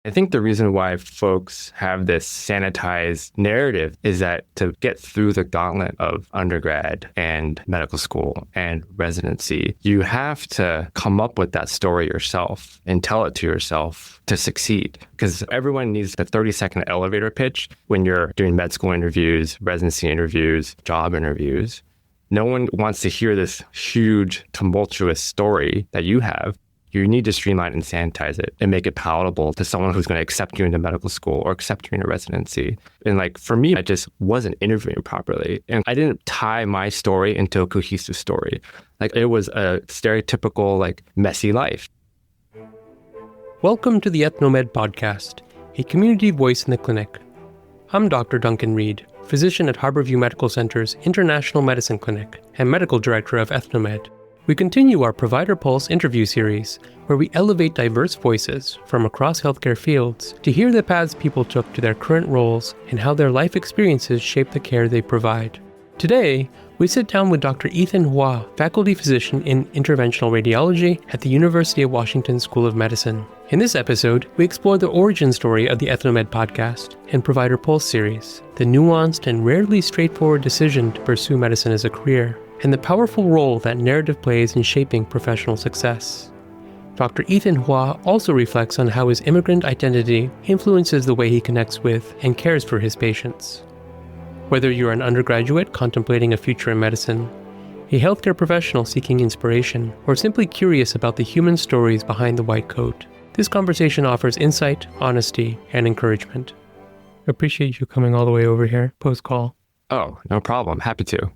I think the reason why folks have this sanitized narrative is that to get through the gauntlet of undergrad and medical school and residency, you have to come up with that story yourself and tell it to yourself to succeed. Because everyone needs the 30-second elevator pitch when you're doing med school interviews, residency interviews, job interviews. No one wants to hear this huge, tumultuous story that you have. You need to streamline and sanitize it and make it palatable to someone who's going to accept you into medical school or accept you into residency. And for me, I just wasn't interviewing properly. And I didn't tie my story into a cohesive story. It was a stereotypical, messy life. Welcome to the Ethnomed Podcast, a community voice in the clinic. I'm Dr. Duncan Reid, physician at Harborview Medical Center's International Medicine Clinic and medical director of Ethnomed. We continue our Provider Pulse interview series, where we elevate diverse voices from across healthcare fields to hear the paths people took to their current roles and how their life experiences shape the care they provide. Today, we sit down with Dr. Ethan Hua, faculty physician in Interventional Radiology at the University of Washington School of Medicine. In this episode, we explore the origin story of the Ethnomed podcast and Provider Pulse series, the nuanced and rarely straightforward decision to pursue medicine as a career, and the powerful role that narrative plays in shaping professional success. Dr. Ethan Hua also reflects on how his immigrant identity influences the way he connects with and cares for his patients. Whether you're an undergraduate contemplating a future in medicine, a healthcare professional seeking inspiration, or simply curious about the human stories behind the white coat, this conversation offers insight, honesty, and encouragement. I appreciate you coming all the way over here post-call. Oh, no problem. Happy to.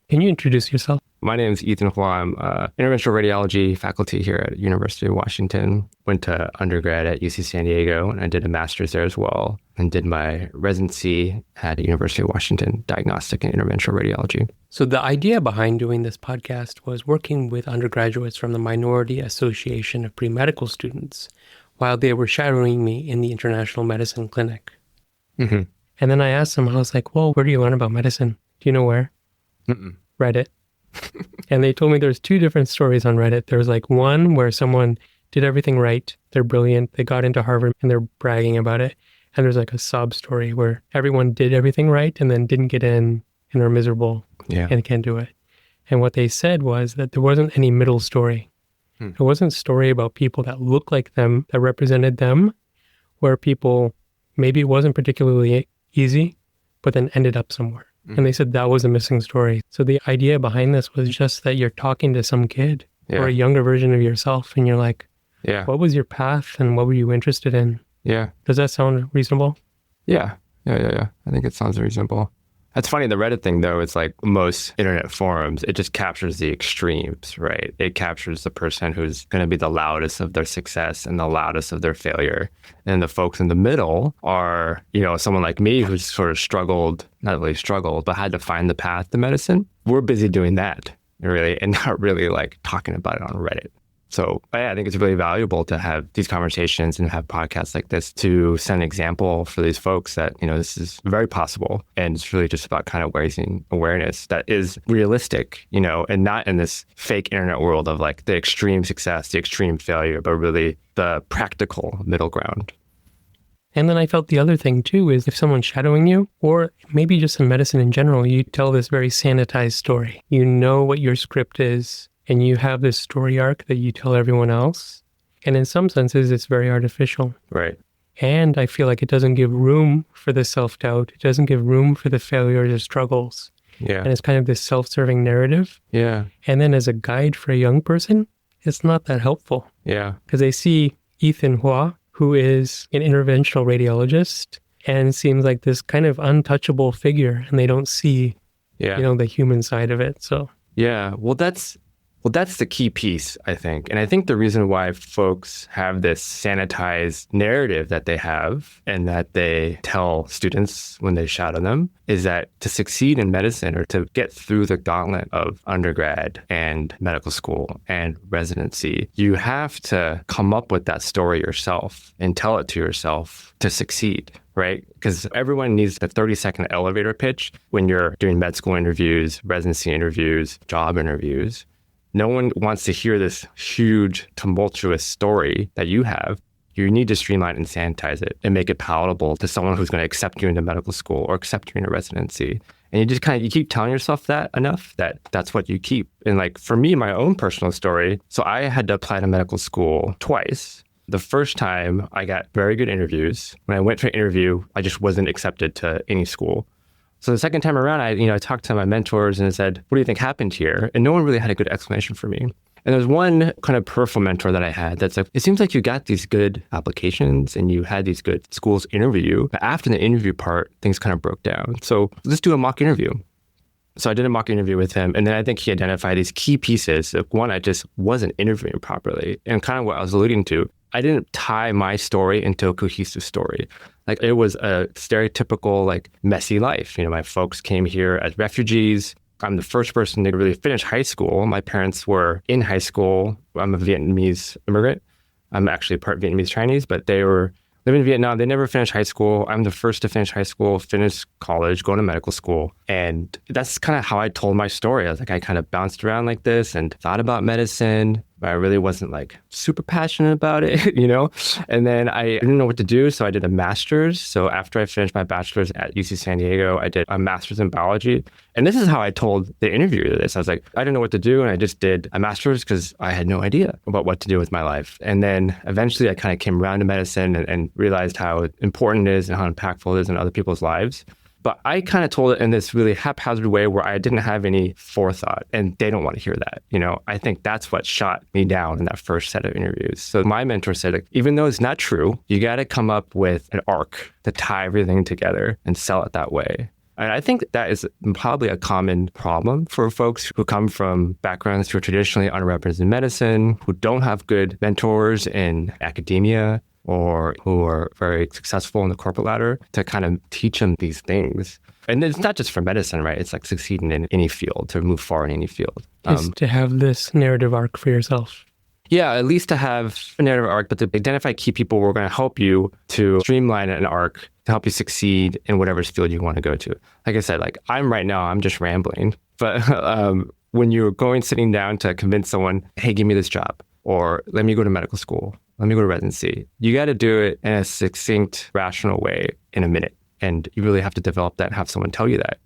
Can you introduce yourself? My name is Ethan Hua. I'm Interventional Radiology faculty here at University of Washington. Went to undergrad at UC San Diego, and I did a master's there as well, and did my residency at University of Washington, Diagnostic and Interventional Radiology. So the idea behind doing this podcast was working with undergraduates from the Minority Association of Pre-Medical Students while they were shadowing me in the International Medicine Clinic. Mm-hmm. And then I asked them, I was like, well, where do you learn about medicine? Do you know where? Mm-mm. Reddit. And they told me there's two different stories on Reddit. There's one where someone did everything right. They're brilliant. They got into Harvard and they're bragging about it. And there's a sob story where everyone did everything right and then didn't get in and are miserable and can't do it. And what they said was that there wasn't any middle story. There wasn't a story about people that looked like them, that represented them, where people, maybe it wasn't particularly easy, but then ended up somewhere. And they said that was a missing story. So the idea behind this was just that you're talking to some kid or a younger version of yourself. And you're like, what was your path and what were you interested in? Yeah. Does that sound reasonable? Yeah. I think it sounds reasonable. That's funny. The Reddit thing, though, it's like most internet forums, it just captures the extremes, right? It captures the person who's going to be the loudest of their success and the loudest of their failure. And the folks in the middle are, someone like me who's sort of struggled, not really struggled, but had to find the path to medicine. We're busy doing that, really, and not really talking about it on Reddit. So I think it's really valuable to have these conversations and have podcasts like this to set an example for these folks that, this is very possible. And it's really just about kind of raising awareness that is realistic, and not in this fake internet world of the extreme success, the extreme failure, but really the practical middle ground. And then I felt the other thing too is if someone's shadowing you, or maybe just in medicine in general, you tell this very sanitized story. You know what your script is. And you have this story arc that you tell everyone else. And in some senses, it's very artificial. Right. And I feel like it doesn't give room for the self-doubt. It doesn't give room for the failures or struggles. Yeah. And it's kind of this self-serving narrative. Yeah. And then as a guide for a young person, it's not that helpful. Yeah. Because they see Ethan Hua, who is an interventional radiologist, and seems like this kind of untouchable figure. And they don't see, the human side of it. So. Yeah. Well, that's the key piece, I think. And I think the reason why folks have this sanitized narrative that they have and that they tell students when they shadow them is that to succeed in medicine or to get through the gauntlet of undergrad and medical school and residency, you have to come up with that story yourself and tell it to yourself to succeed. Right? Because everyone needs the 30-second elevator pitch when you're doing med school interviews, residency interviews, job interviews. No one wants to hear this huge, tumultuous story that you have. you need to streamline and sanitize it and make it palatable to someone who's going to accept you into medical school or accept you into residency. And you just you keep telling yourself that enough that that's what you keep. And like for me, my own personal story, so I had to apply to medical school twice. The first time I got very good interviews. When I went for an interview, I just wasn't accepted to any school. So the second time around, I talked to my mentors and I said, what do you think happened here? And no one really had a good explanation for me. And there's one kind of peripheral mentor that I had that's like, it seems like you got these good applications and you had these good schools interview you. But after the interview part, things kind of broke down. So let's do a mock interview. So I did a mock interview with him. And then I think he identified these key pieces. One, I just wasn't interviewing properly. And kind of what I was alluding to, I didn't tie my story into a cohesive story. Like it was a stereotypical, like messy life. My folks came here as refugees. I'm the first person to really finish high school. My parents were in high school. I'm a Vietnamese immigrant. I'm actually part Vietnamese Chinese, but they were living in Vietnam. They never finished high school. I'm the first to finish high school, finish college, go to medical school. And that's kind of how I told my story. I was like, I kind of bounced around like this and thought about medicine, but I really wasn't like super passionate about it, And then I didn't know what to do. So I did a master's. So after I finished my bachelor's at UC San Diego, I did a master's in biology. And this is how I told the interviewer this. I was like, I didn't know what to do. And I just did a master's because I had no idea about what to do with my life. And then eventually I kind of came around to medicine and realized how important it is and how impactful it is in other people's lives. But I kind of told it in this really haphazard way where I didn't have any forethought, and they don't want to hear that. I think that's what shot me down in that first set of interviews. So my mentor said, like, even though it's not true, you got to come up with an arc to tie everything together and sell it that way. And I think that is probably a common problem for folks who come from backgrounds who are traditionally underrepresented in medicine, who don't have good mentors in academia, or who are very successful in the corporate ladder, to kind of teach them these things. And it's not just for medicine, right? It's like succeeding in any field, to move forward in any field. Is to have this narrative arc for yourself. Yeah, at least to have a narrative arc, but to identify key people who are going to help you to streamline an arc to help you succeed in whatever field you want to go to. Like I said, I'm just rambling. But when you're sitting down to convince someone, hey, give me this job, or let me go to medical school, let me go to residency, you got to do it in a succinct, rational way in a minute. And you really have to develop that and have someone tell you that.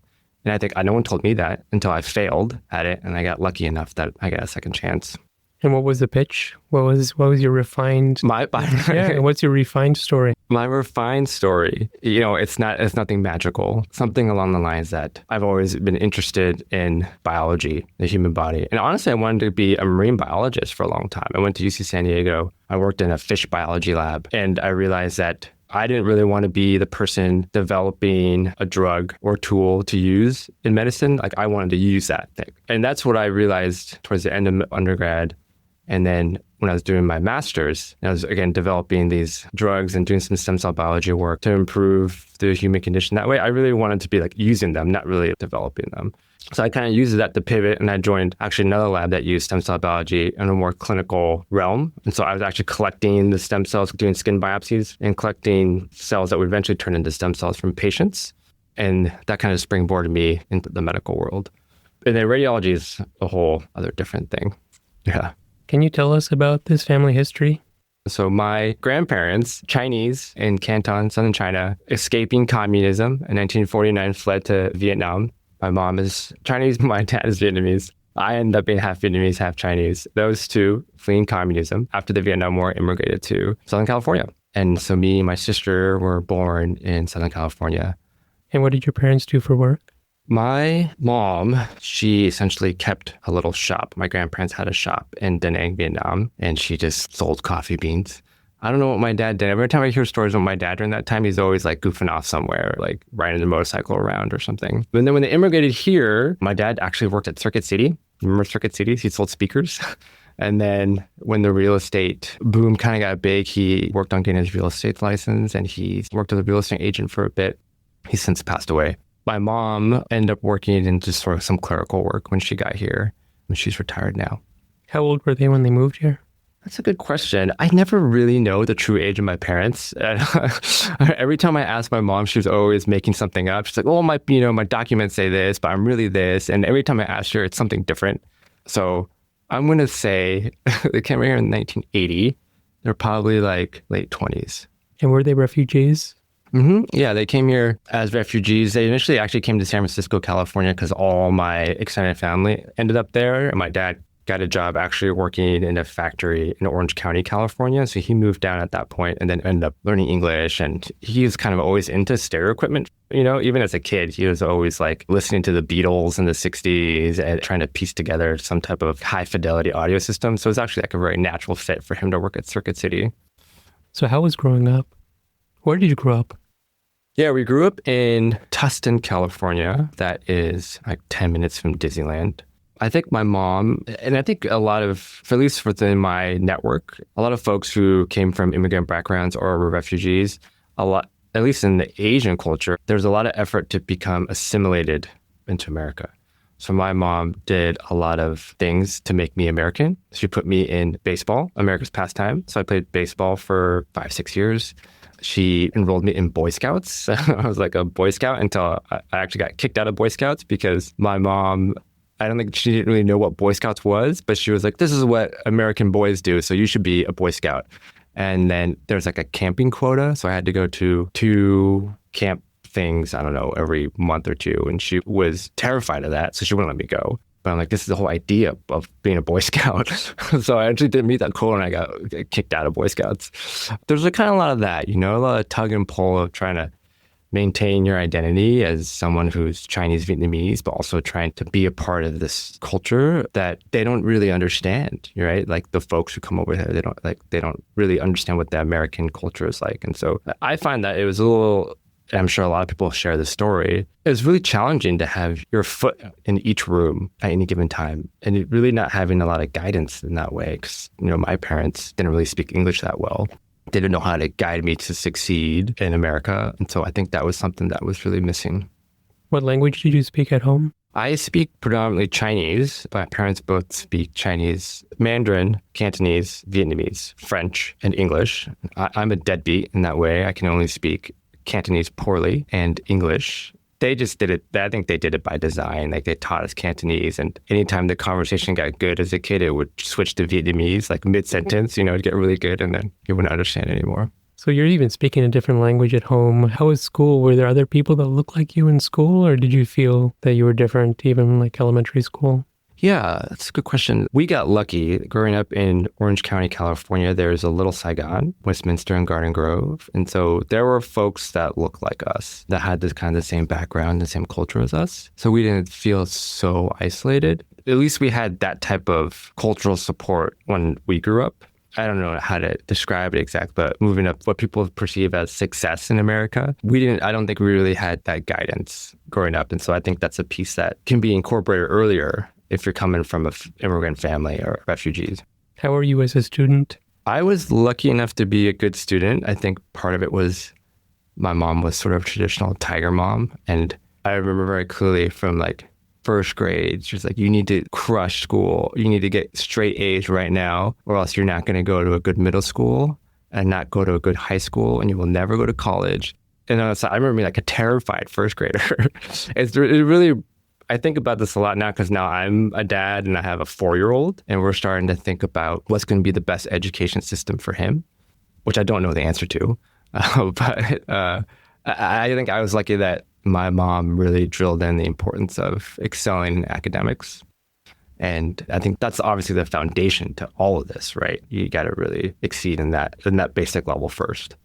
And I think no one told me that until I failed at it. And I got lucky enough that I got a second chance. And what was the pitch? What was your refined? What's your refined story? My refined story, it's nothing magical. Something along the lines that I've always been interested in biology, the human body. And honestly, I wanted to be a marine biologist for a long time. I went to UC San Diego. I worked in a fish biology lab, and I realized that I didn't really want to be the person developing a drug or tool to use in medicine. Like, I wanted to use that thing. And that's what I realized towards the end of undergrad. And then when I was doing my master's, I was, again, developing these drugs and doing some stem cell biology work to improve the human condition that way. I really wanted to be using them, not really developing them. So I kind of used that to pivot, and I joined actually another lab that used stem cell biology in a more clinical realm. And so I was actually collecting the stem cells, doing skin biopsies, and collecting cells that would eventually turn into stem cells from patients. And that kind of springboarded me into the medical world. And then radiology is a whole other different thing. Yeah. Can you tell us about this family history? So my grandparents, Chinese in Canton, southern China, escaping communism in 1949, fled to Vietnam. My mom is Chinese, my dad is Vietnamese. I ended up being half Vietnamese, half Chinese. Those two, fleeing communism after the Vietnam War, immigrated to Southern California. And so me and my sister were born in Southern California. And what did your parents do for work? My mom, she essentially kept a little shop. My grandparents had a shop in Da Nang, Vietnam, and she just sold coffee beans. I don't know what my dad did. Every time I hear stories about my dad during that time, he's always goofing off somewhere, riding a motorcycle around or something. And then when they immigrated here, my dad actually worked at Circuit City. Remember Circuit City? He sold speakers. And then when the real estate boom kind of got big, he worked on getting his real estate license, and he worked as a real estate agent for a bit. He's since passed away. My mom ended up working in just sort of some clerical work when she got here, and she's retired now. How old were they when they moved here? That's a good question. I never really know the true age of my parents. Every time I asked my mom, she was always making something up. She's like, oh, my documents say this, but I'm really this. And every time I asked her, it's something different. So I'm going to say they came here in 1980. They're probably like late 20s. And were they refugees? Yeah, they came here as refugees. They initially actually came to San Francisco, California, because all my extended family ended up there. And my dad got a job actually working in a factory in Orange County, California. So he moved down at that point and then ended up learning English. And he was kind of always into stereo equipment. Even as a kid, he was always like listening to the Beatles in the 60s and trying to piece together some type of high fidelity audio system. So it was actually like a very natural fit for him to work at Circuit City. So how was growing up? Where did you grow up? Yeah, we grew up in Tustin, California. That is like 10 minutes from Disneyland. I think my mom, and I think a lot of, at least within my network, a lot of folks who came from immigrant backgrounds or were refugees, at least in the Asian culture, there's a lot of effort to become assimilated into America. So my mom did a lot of things to make me American. She put me in baseball, America's pastime. So I played baseball for 5-6 years. She enrolled me in Boy Scouts. I was like a Boy Scout until I actually got kicked out of Boy Scouts because my mom, I don't think she didn't really know what Boy Scouts was, but she was like, this is what American boys do, so you should be a Boy Scout. And then there's like a camping quota, so I had to go to 2 camp things, I don't know, every month or 2. And she was terrified of that, so she wouldn't let me go. But I'm like, this is the whole idea of being a Boy Scout. So I actually didn't meet that quota and I got kicked out of Boy Scouts. There's a kind of a lot of that, a lot of tug and pull of trying to maintain your identity as someone who's Chinese Vietnamese, but also trying to be a part of this culture that they don't really understand, right? Like the folks who come over here, they don't really understand what the American culture is like. And so I find that it was a little, and I'm sure a lot of people share the story, it was really challenging to have your foot in each room at any given time and really not having a lot of guidance in that way because, my parents didn't really speak English that well. They didn't know how to guide me to succeed in America. And so I think that was something that was really missing. What language did you speak at home? I speak predominantly Chinese. My parents both speak Chinese, Mandarin, Cantonese, Vietnamese, French, and English. I'm a deadbeat in that way. I can only speak Cantonese poorly and English. They just did it. I think they did it by design. Like they taught us Cantonese, and anytime the conversation got good as a kid, it would switch to Vietnamese, like mid-sentence, it'd get really good, and then you wouldn't understand anymore. So you're even speaking a different language at home. How was school? Were there other people that looked like you in school, or did you feel that you were different, even like elementary school? Yeah, that's a good question. We got lucky. Growing up in Orange County, California, there's a little Saigon, Westminster, and Garden Grove. And so there were folks that looked like us, that had this kind of the same background, the same culture as us. So we didn't feel so isolated. At least we had that type of cultural support when we grew up. I don't know how to describe it exactly, but moving up, what people perceive as success in America, I don't think we really had that guidance growing up. And so I think that's a piece that can be incorporated earlier if you're coming from an immigrant family or refugees. How were you as a student? I was lucky enough to be a good student. I think part of it was my mom was sort of a traditional tiger mom. And I remember very clearly from like first grade, she was like, you need to crush school. You need to get straight A's right now, or else you're not going to go to a good middle school and not go to a good high school, and you will never go to college. And I remember being like a terrified first grader. It really, I think about this a lot now because now I'm a dad and I have a 4-year-old, and we're starting to think about what's going to be the best education system for him, which I don't know the answer to. But I think I was lucky that my mom really drilled in the importance of excelling in academics. And I think that's obviously the foundation to all of this, right? You got to really exceed in that basic level first.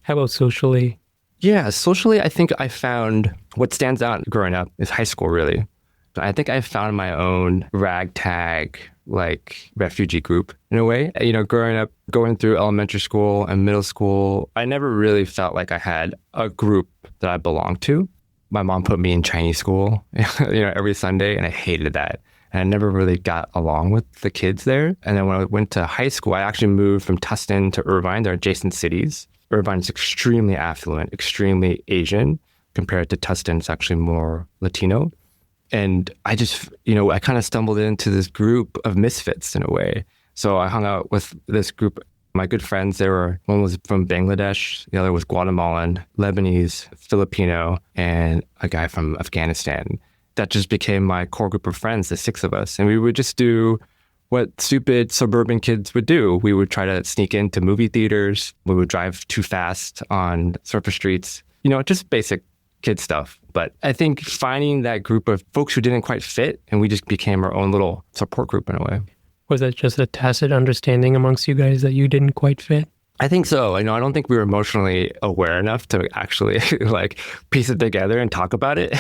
How about socially? Yeah, socially, I think I found what stands out growing up is high school, really. I think I found my own ragtag, like refugee group in a way. Growing up, going through elementary school and middle school, I never really felt like I had a group that I belonged to. My mom put me in Chinese school, every Sunday, and I hated that. And I never really got along with the kids there. And then when I went to high school, I actually moved from Tustin to Irvine. They're adjacent cities. Irvine is extremely affluent, extremely Asian. Compared to Tustin, it's actually more Latino. And I just, I kind of stumbled into this group of misfits in a way. So I hung out with this group. My good friends, one was from Bangladesh, the other was Guatemalan, Lebanese, Filipino, and a guy from Afghanistan. That just became my core group of friends, the 6 of us. And we would just do what stupid suburban kids would do. We would try to sneak into movie theaters. We would drive too fast on surface streets, just basic kid stuff. But I think finding that group of folks who didn't quite fit, and we just became our own little support group in a way. Was that just a tacit understanding amongst you guys that you didn't quite fit? I think so. I don't think we were emotionally aware enough to actually piece it together and talk about it.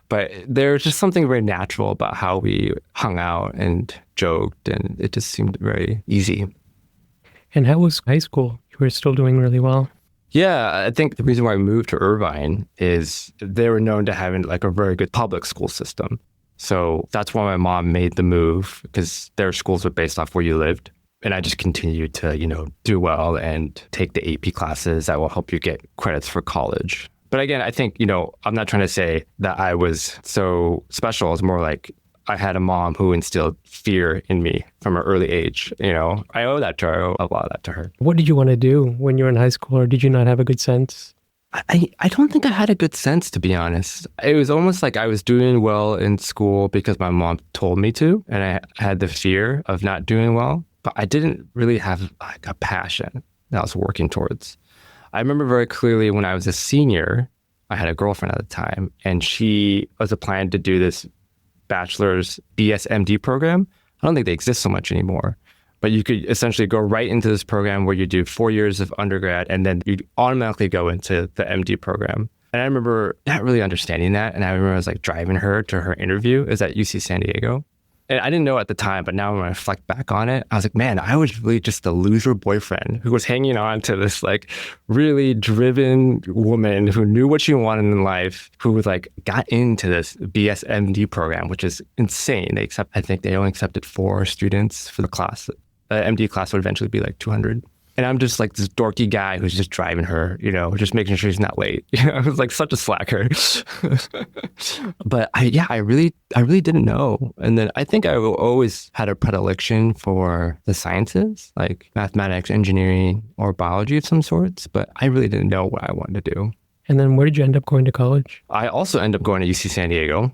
But there's just something very natural about how we hung out and joked, and it just seemed very easy. And how was high school? You were still doing really well. Yeah, I think the reason why we moved to Irvine is they were known to having a very good public school system. So that's why my mom made the move, because their schools were based off where you lived. And I just continued to, do well and take the AP classes that will help you get credits for college. But again, I think, I'm not trying to say that I was so special. It's more like I had a mom who instilled fear in me from an early age. I owe that to her. I owe a lot of that to her. What did you want to do when you were in high school, or did you not have a good sense? I don't think I had a good sense, to be honest. It was almost like I was doing well in school because my mom told me to, and I had the fear of not doing well. But I didn't really have a passion that I was working towards. I remember very clearly when I was a senior, I had a girlfriend at the time, and she was applying to do this bachelor's BSMD program. I don't think they exist so much anymore. But you could essentially go right into this program where you do 4 years of undergrad, and then you automatically go into the MD program. And I remember not really understanding that. And I remember I was driving her to her interview. It was at UC San Diego. And I didn't know at the time, but now when I reflect back on it, I was like, man, I was really just a loser boyfriend who was hanging on to this really driven woman who knew what she wanted in life, who got into this BSMD program, which is insane. I think they only accepted 4 students for the class. The MD class would eventually be 200. And I'm just this dorky guy who's just driving her, just making sure she's not late. I was such a slacker. But I really didn't know. And then I think I always had a predilection for the sciences, like mathematics, engineering, or biology of some sorts. But I really didn't know what I wanted to do. And then where did you end up going to college? I also ended up going to UC San Diego.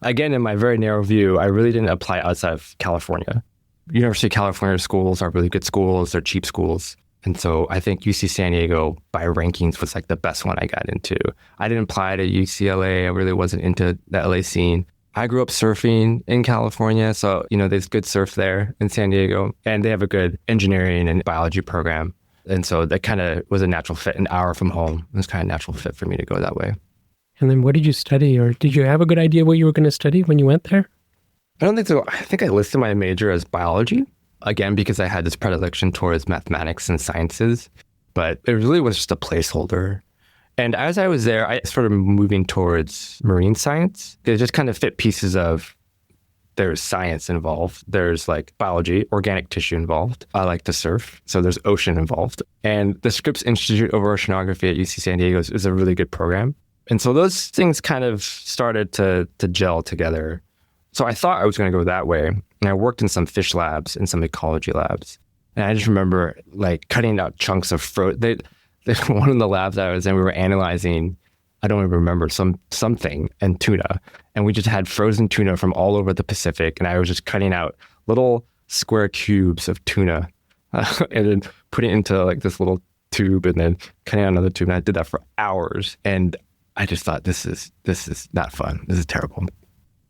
Again, in my very narrow view, I really didn't apply outside of California. University of California schools are really good schools. They're cheap schools. And so I think UC San Diego by rankings was the best one I got into. I didn't apply to UCLA. I really wasn't into the LA scene. I grew up surfing in California. So, there's good surf there in San Diego. And they have a good engineering and biology program. And so that kind of was a natural fit, an hour from home. It was kind of a natural fit for me to go that way. And then what did you study? Or did you have a good idea what you were going to study when you went there? I don't think so. I think I listed my major as biology, again, because I had this predilection towards mathematics and sciences, but it really was just a placeholder. And as I was there, I started moving towards marine science. It just kind of fit pieces of there's science involved. There's biology, organic tissue involved. I like to surf, so there's ocean involved. And the Scripps Institute of Oceanography at UC San Diego is a really good program. And so those things kind of started to gel together. So I thought I was going to go that way. And I worked in some fish labs and some ecology labs. And I just remember cutting out chunks of one of the labs I was in, we were analyzing, I don't even remember, something, and tuna. And we just had frozen tuna from all over the Pacific. And I was just cutting out little square cubes of tuna and then putting it into this little tube and then cutting out another tube. And I did that for hours. And I just thought, this is not fun. This is terrible.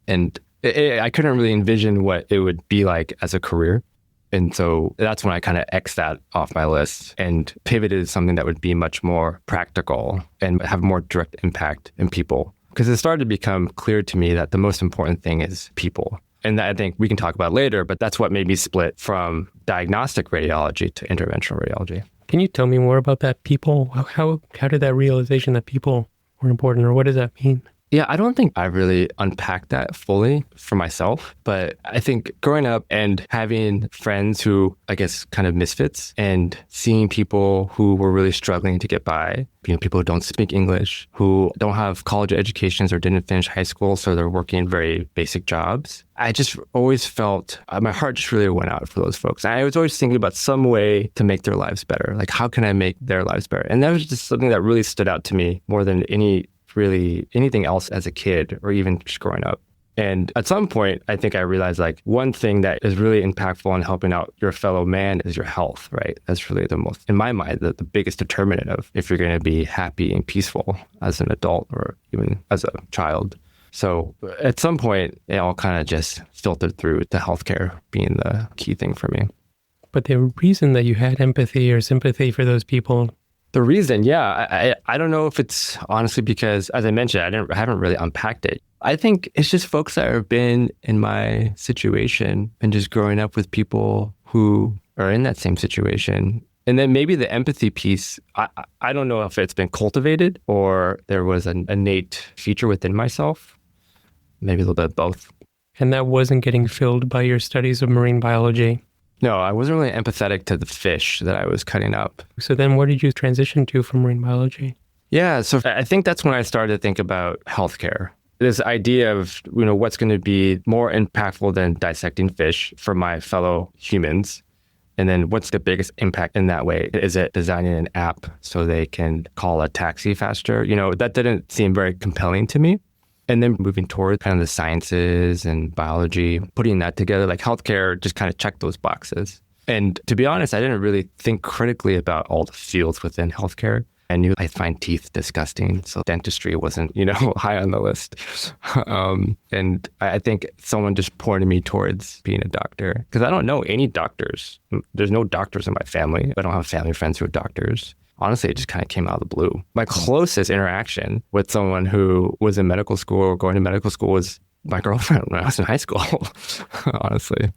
And I couldn't really envision what it would be like as a career. And so that's when I kind of X'd that off my list and pivoted to something that would be much more practical and have more direct impact in people. Because it started to become clear to me that the most important thing is people. And that I think we can talk about later, but that's what made me split from diagnostic radiology to interventional radiology. Can you tell me more about that people? How did that realization that people were important, or what does that mean? Yeah, I don't think I really unpacked that fully for myself, but I think growing up and having friends who, I guess, kind of misfits and seeing people who were really struggling to get by, people who don't speak English, who don't have college educations or didn't finish high school, so they're working very basic jobs. I just always felt, my heart just really went out for those folks. I was always thinking about some way to make their lives better. How can I make their lives better? And that was just something that really stood out to me more than anything else as a kid or even just growing up. And at some point, I think I realized like one thing that is really impactful in helping out your fellow man is your health, right? That's really the most, in my mind, the biggest determinant of if you're going to be happy and peaceful as an adult or even as a child. So at some point, it all kind of just filtered through to healthcare being the key thing for me. But the reason that you had empathy or sympathy for those people. The reason, yeah, I don't know if it's honestly because, as I mentioned, I haven't really unpacked it. I think it's just folks that have been in my situation and just growing up with people who are in that same situation. And then maybe the empathy piece, I don't know if it's been cultivated or there was an innate feature within myself. Maybe a little bit of both. And that wasn't getting filled by your studies of marine biology. No, I wasn't really empathetic to the fish that I was cutting up. So then where did you transition to from marine biology? Yeah, so I think that's when I started to think about healthcare. This idea of, what's going to be more impactful than dissecting fish for my fellow humans. And then what's the biggest impact in that way? Is it designing an app so they can call a taxi faster? That didn't seem very compelling to me. And then moving toward kind of the sciences and biology, putting that together, like healthcare just kind of checked those boxes. And to be honest, I didn't really think critically about all the fields within healthcare. I knew I'd find teeth disgusting, so dentistry wasn't, high on the list. And I think someone just pointed me towards being a doctor because I don't know any doctors. There's no doctors in my family. I don't have family friends who are doctors. Honestly, it just kind of came out of the blue. My closest interaction with someone who was in medical school or going to medical school was my girlfriend when I was in high school, honestly.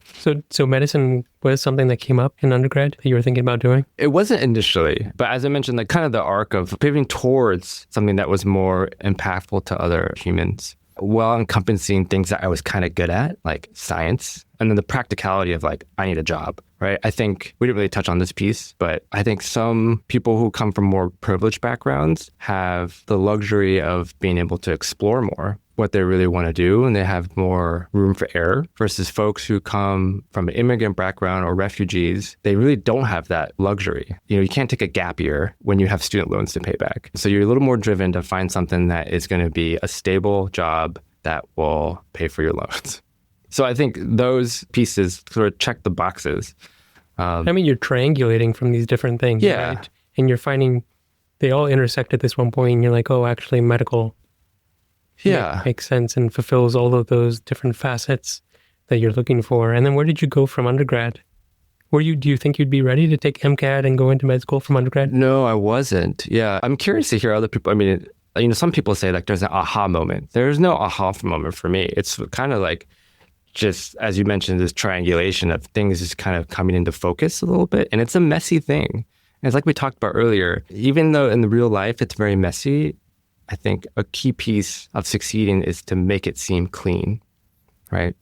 So medicine was something that came up in undergrad that you were thinking about doing? It wasn't initially, but as I mentioned, like kind of the arc of pivoting towards something that was more impactful to other humans, while encompassing things that I was kind of good at, like science, and then the practicality of like, I need a job, right? I think we didn't really touch on this piece, but I think some people who come from more privileged backgrounds have the luxury of being able to explore more what they really want to do, and they have more room for error versus folks who come from an immigrant background or refugees. They really don't have that luxury. You can't take a gap year when you have student loans to pay back. So you're a little more driven to find something that is going to be a stable job that will pay for your loans. So I think those pieces sort of check the boxes. You're triangulating from these different things, yeah. Right? And you're finding they all intersect at this one point, and you're like, oh, actually medical makes sense and fulfills all of those different facets that you're looking for. And then where did you go from undergrad? Do you think you'd be ready to take MCAT and go into med school from undergrad? No, I wasn't. Yeah. I'm curious to hear other people. Some people say like there's an aha moment. There's no aha moment for me. It's kind of like just, as you mentioned, this triangulation of things just kind of coming into focus a little bit. And it's a messy thing. And it's like we talked about earlier, even though in the real life it's very messy, I think a key piece of succeeding is to make it seem clean, right?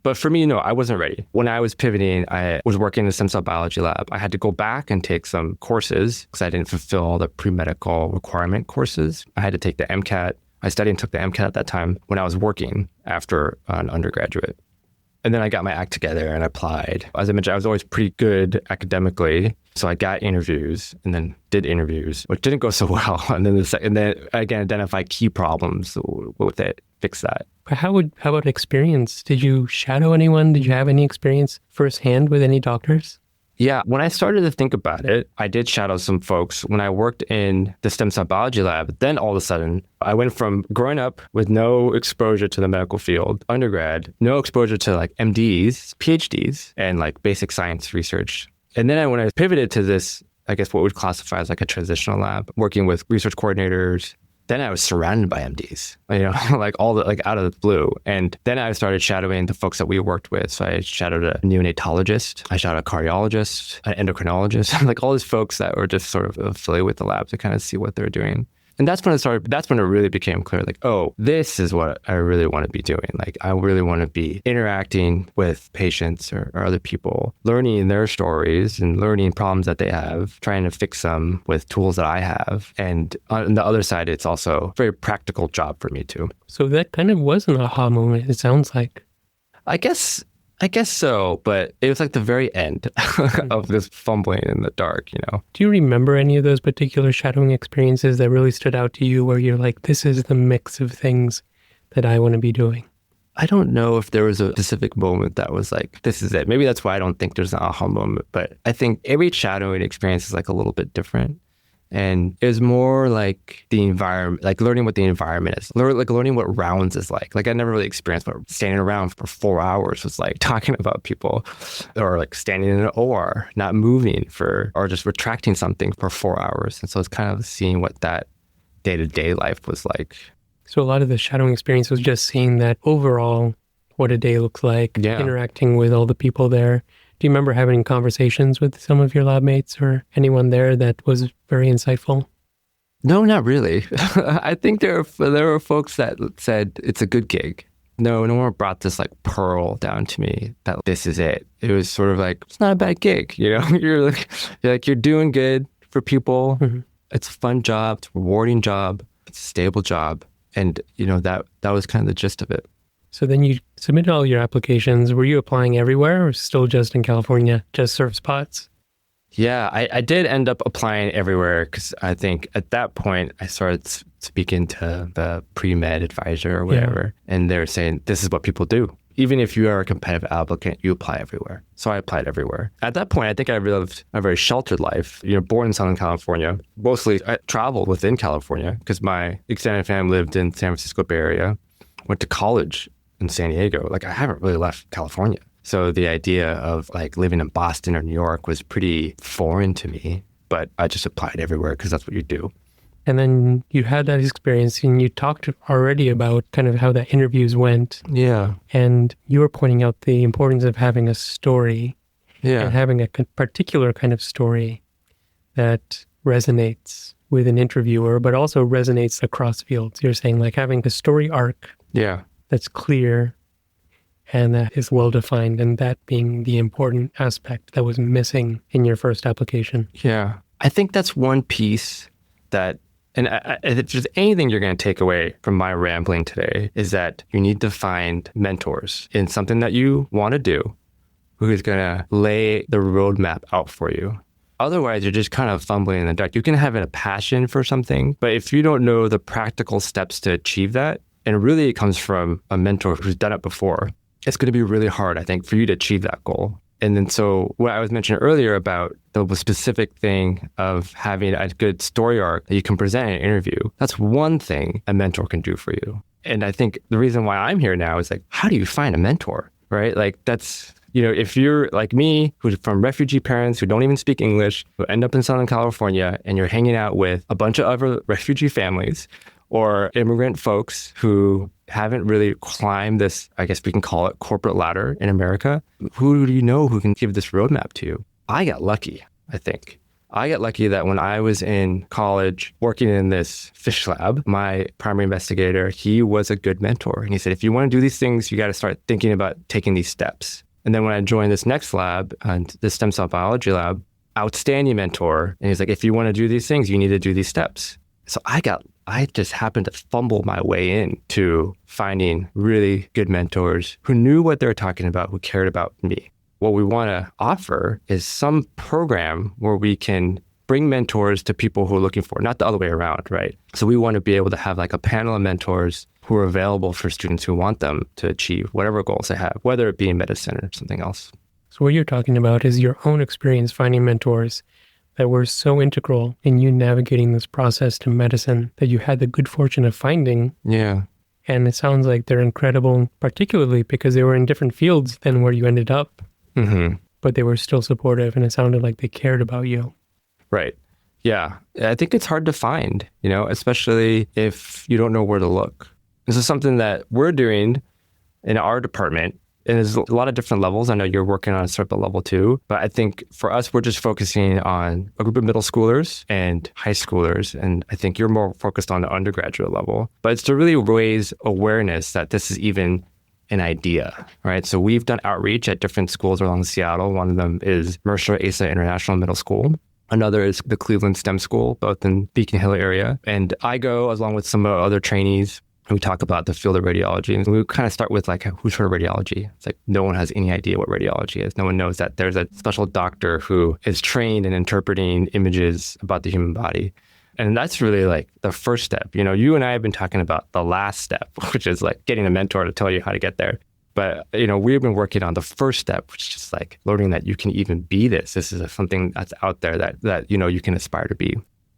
But for me, no, I wasn't ready. When I was pivoting, I was working in the stem cell biology lab. I had to go back and take some courses because I didn't fulfill all the pre-medical requirement courses. I had to take the MCAT. I studied and took the MCAT at that time when I was working after an undergraduate. And then I got my act together and applied. As I mentioned, I was always pretty good academically. So I got interviews and then did interviews, which didn't go so well. And then again, identify key problems with it, fix that. But how about experience? Did you shadow anyone? Did you have any experience firsthand with any doctors? Yeah, when I started to think about it, I did shadow some folks. When I worked in the stem cell biology lab, then all of a sudden, I went from growing up with no exposure to the medical field, undergrad, no exposure to like MDs, PhDs, and like basic science research. And then when I pivoted to this, I guess what we'd classify as like a transitional lab, working with research coordinators, then I was surrounded by MDs, like all the, like out of the blue. And then I started shadowing the folks that we worked with. So I shadowed a neonatologist, I shadowed a cardiologist, an endocrinologist, like all these folks that were just sort of affiliated with the lab to kind of see what they're doing. And that's when it really became clear, like, oh, this is what I really want to be doing. Like, I really want to be interacting with patients or other people, learning their stories and learning problems that they have, trying to fix them with tools that I have. And on the other side, it's also a very practical job for me too. So that kind of was an aha moment, it sounds like. I guess so, but it was like the very end of this fumbling in the dark, Do you remember any of those particular shadowing experiences that really stood out to you where you're like, this is the mix of things that I want to be doing? I don't know if there was a specific moment that was like, this is it. Maybe that's why I don't think there's an aha moment. But I think every shadowing experience is like a little bit different. And it was more like the environment, like learning what the environment is, learning what rounds is like. Like I never really experienced what standing around for 4 hours was like, talking about people, or like standing in an OR, not moving or just retracting something for 4 hours. And so it's kind of seeing what that day-to-day life was like. So a lot of the shadowing experience was just seeing that overall, what a day looks like, interacting with all the people there. Do you remember having conversations with some of your lab mates or anyone there that was very insightful? No, not really. I think there were folks that said it's a good gig. No one brought this like pearl down to me that this is it. It was sort of like, it's not a bad gig. You know, you're doing good for people. Mm-hmm. It's a fun job. It's a rewarding job. It's a stable job. And, you know, that was kind of the gist of it. So then you submitted all your applications. Were you applying everywhere or still just in California, just surf spots? Yeah, I did end up applying everywhere because I think at that point I started speaking to the pre-med advisor or whatever. Yeah. And they're saying, this is what people do. Even if you are a competitive applicant, you apply everywhere. So I applied everywhere. At that point, I think I lived a very sheltered life. You know, born in Southern California. Mostly I traveled within California because my extended family lived in San Francisco Bay Area. Went to college in San Diego. Like I haven't really left California. So the idea of like living in Boston or New York was pretty foreign to me, but I just applied everywhere because that's what you do. And then you had that experience and you talked already about kind of how the interviews went. Yeah. And you were pointing out the importance of having a story. Yeah. And having a particular kind of story that resonates with an interviewer, but also resonates across fields. You're saying like having a story arc. Yeah. That's clear and that is well-defined, and that being the important aspect that was missing in your first application. Yeah. I think that's one piece that, and if there's anything you're going to take away from my rambling today, is that you need to find mentors in something that you want to do who is going to lay the roadmap out for you. Otherwise, you're just kind of fumbling in the dark. You can have a passion for something, but if you don't know the practical steps to achieve that, and really it comes from a mentor who's done it before, it's going to be really hard, I think, for you to achieve that goal. And then so what I was mentioning earlier about the specific thing of having a good story arc that you can present in an interview, that's one thing a mentor can do for you. And I think the reason why I'm here now is like, how do you find a mentor, right? Like that's, you know, if you're like me, who's from refugee parents who don't even speak English, who end up in Southern California, and you're hanging out with a bunch of other refugee families or immigrant folks who haven't really climbed this, I guess we can call it corporate ladder in America, who do you know who can give this roadmap to you? I got lucky, I think. I got lucky that when I was in college working in this fish lab, my primary investigator, he was a good mentor. And he said, if you want to do these things, you got to start thinking about taking these steps. And then when I joined this next lab, and the stem cell biology lab, outstanding mentor. And he's like, if you want to do these things, you need to do these steps. So I just happened to fumble my way into finding really good mentors who knew what they were talking about, who cared about me. What we want to offer is some program where we can bring mentors to people who are looking for, not the other way around, right? So we want to be able to have like a panel of mentors who are available for students who want them to achieve whatever goals they have, whether it be in medicine or something else. So what you're talking about is your own experience finding mentors that were so integral in you navigating this process to medicine that you had the good fortune of finding. Yeah. And it sounds like they're incredible, particularly because they were in different fields than where you ended up. Mm-hmm. But they were still supportive and it sounded like they cared about you. Right. Yeah. I think it's hard to find, you know, especially if you don't know where to look. This is something that we're doing in our department. And there's a lot of different levels. I know you're working on a sort of level too, but I think for us, we're just focusing on a group of middle schoolers and high schoolers. And I think you're more focused on the undergraduate level, but it's to really raise awareness that this is even an idea, right? So we've done outreach at different schools around Seattle. One of them is Mercer Asa International Middle School. Another is the Cleveland STEM School, both in Beacon Hill area. And I go along with some other trainees. We talk about the field of radiology, and we kind of start with like, who's heard of radiology? It's like no one has any idea what radiology is. No one knows that there's a special doctor who is trained in interpreting images about the human body. And that's really like the first step. You and I have been talking about the last step, which is like getting a mentor to tell you how to get there. But, we've been working on the first step, which is just like learning that you can even be this. This is something that's out there that you can aspire to be.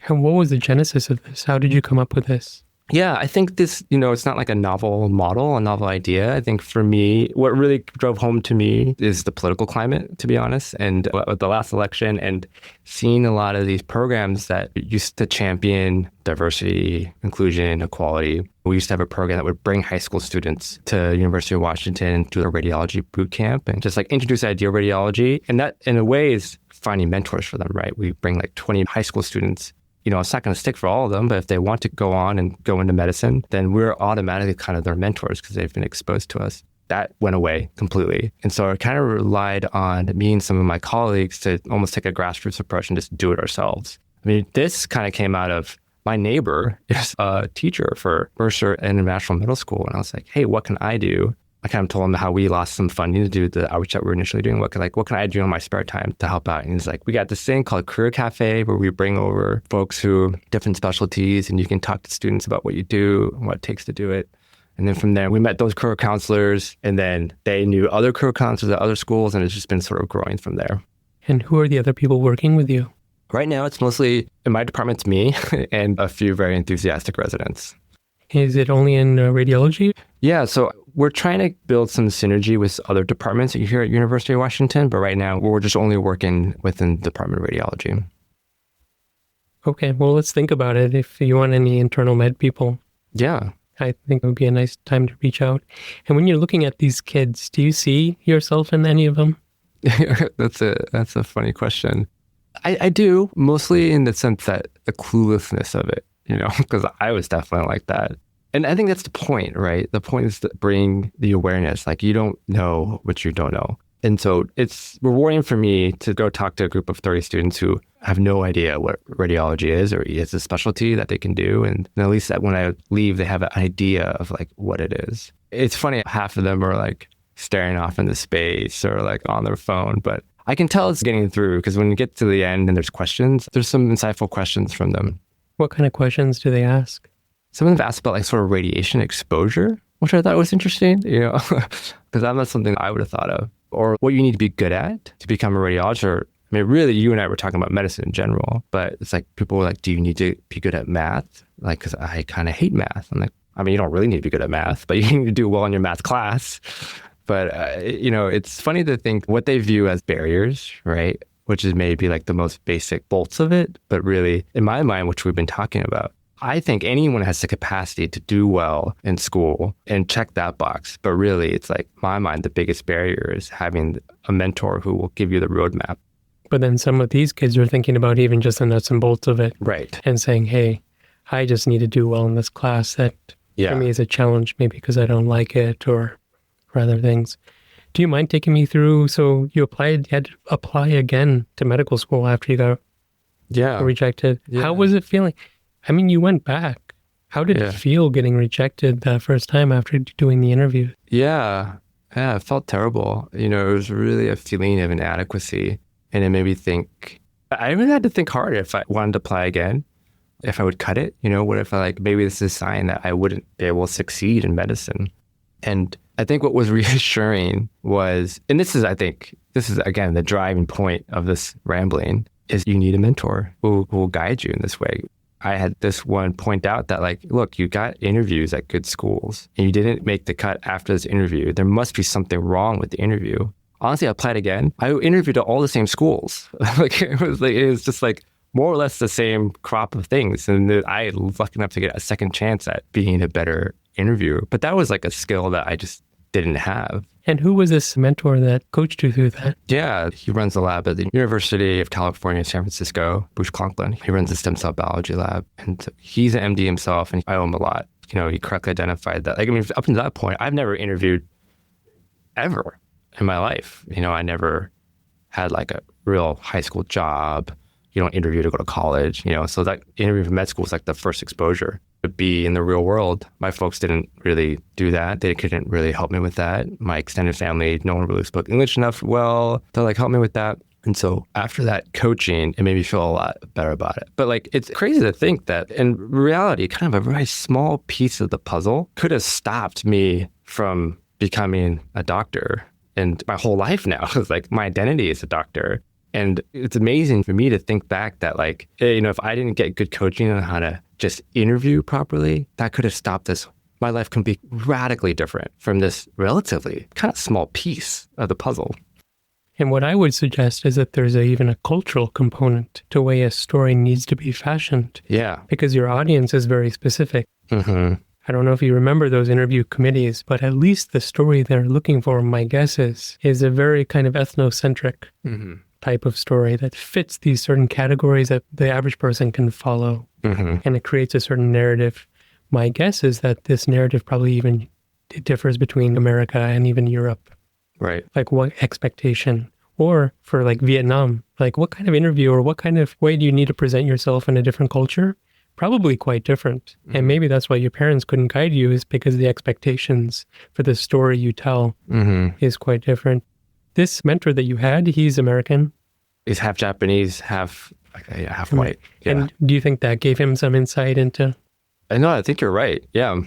And what was the genesis of this? How did you come up with this? Yeah, I think this, it's not like a novel model, a novel idea. I think for me, what really drove home to me is the political climate, to be honest, and the last election and seeing a lot of these programs that used to champion diversity, inclusion, equality. We used to have a program that would bring high school students to University of Washington to a radiology boot camp and just like introduce the idea of radiology. And that in a way is finding mentors for them, right? We bring like 20 high school students. It's not going to stick for all of them, but if they want to go on and go into medicine, then we're automatically kind of their mentors because they've been exposed to us. That went away completely. And so I kind of relied on me and some of my colleagues to almost take a grassroots approach and just do it ourselves. I mean, this kind of came out of my neighbor is a teacher for Mercer International Middle School. And I was like, hey, what can I do? I kind of told him how we lost some funding to do the outreach that we were initially doing. What can I do in my spare time to help out? And he's like, we got this thing called Career Cafe where we bring over folks who different specialties and you can talk to students about what you do and what it takes to do it. And then from there, we met those career counselors and then they knew other career counselors at other schools and it's just been sort of growing from there. And who are the other people working with you? Right now, it's mostly, in my department, it's me and a few very enthusiastic residents. Is it only in radiology? Yeah, so we're trying to build some synergy with other departments here at University of Washington, but right now we're just only working within the Department of Radiology. Okay, well, let's think about it. If you want any internal med people, yeah, I think it would be a nice time to reach out. And when you're looking at these kids, do you see yourself in any of them? That's a funny question. I do, mostly in the sense that the cluelessness of it, because I was definitely like that. And I think that's the point, right? The point is to bring the awareness. Like you don't know what you don't know. And so it's rewarding for me to go talk to a group of 30 students who have no idea what radiology is or it's a specialty that they can do. And at least that when I leave, they have an idea of like what it is. It's funny, half of them are like staring off into space or like on their phone, but I can tell it's getting through because when you get to the end and there's questions, there's some insightful questions from them. What kind of questions do they ask? Some of them asked about like sort of radiation exposure, which I thought was interesting, because that's not something I would have thought of. Or what you need to be good at to become a radiologist. I mean, really, you and I were talking about medicine in general, but it's like people were like, do you need to be good at math? Like, because I kind of hate math. I'm like, I mean, you don't really need to be good at math, but you need to do well in your math class. But, it's funny to think what they view as barriers, right? Which is maybe like the most basic bolts of it. But really, in my mind, which we've been talking about, I think anyone has the capacity to do well in school and check that box. But really, it's like, my mind, the biggest barrier is having a mentor who will give you the roadmap. But then some of these kids are thinking about even just the nuts and bolts of it. Right. And saying, hey, I just need to do well in this class. That for me is a challenge, maybe because I don't like it or other things. Do you mind taking me through? So you had to apply again to medical school after you got rejected. Yeah. How was it feeling? I mean, you went back. How did it feel getting rejected that first time after doing the interview? Yeah, it felt terrible. It was really a feeling of inadequacy. And it made me think, I really had to think hard if I wanted to apply again, if I would cut it. What if maybe this is a sign that I wouldn't be able to succeed in medicine? And I think what was reassuring was, and this is again, the driving point of this rambling, is you need a mentor who will guide you in this way. I had this one point out that look, you got interviews at good schools and you didn't make the cut after this interview. There must be something wrong with the interview. Honestly, I applied again. I interviewed at all the same schools. It was just more or less the same crop of things. And I was lucky enough to get a second chance at being a better interviewer. But that was a skill that I just didn't have. And who was this mentor that coached you through that? Yeah, he runs the lab at the University of California, San Francisco, Bruce Conklin. He runs the stem cell biology lab. And he's an MD himself, and I owe him a lot. He correctly identified that. Up until that point, I've never interviewed ever in my life. I never had a real high school job. You don't interview to go to college, So that interview for med school was the first exposure to be in the real world. My folks didn't really do that. They couldn't really help me with that. My extended family, no one really spoke English enough well to help me with that. And so after that coaching, it made me feel a lot better about it. But like, it's crazy to think that in reality, kind of a very small piece of the puzzle could have stopped me from becoming a doctor. And my whole life now is like, my identity is a doctor. And it's amazing for me to think back that like, if I didn't get good coaching on how to just interview properly, that could have stopped this. My life can be radically different from this relatively kind of small piece of the puzzle. And what I would suggest is that there's even a cultural component to the way a story needs to be fashioned. Yeah. Because your audience is very specific. Mm-hmm. I don't know if you remember those interview committees, but at least the story they're looking for, my guess is a very kind of ethnocentric type of story that fits these certain categories that the average person can follow. And it creates a certain narrative. My guess is that this narrative probably even differs between America and even Europe. Right. Like what expectation? Or for like Vietnam, like what kind of interview or what kind of way do you need to present yourself in a different culture? Probably quite different. And maybe that's why your parents couldn't guide you, is because the expectations for the story you tell is quite different. This mentor that you had, he's American. He's half Japanese, half white. Yeah. And do you think that gave him some insight into? No, I think you're right. Yeah.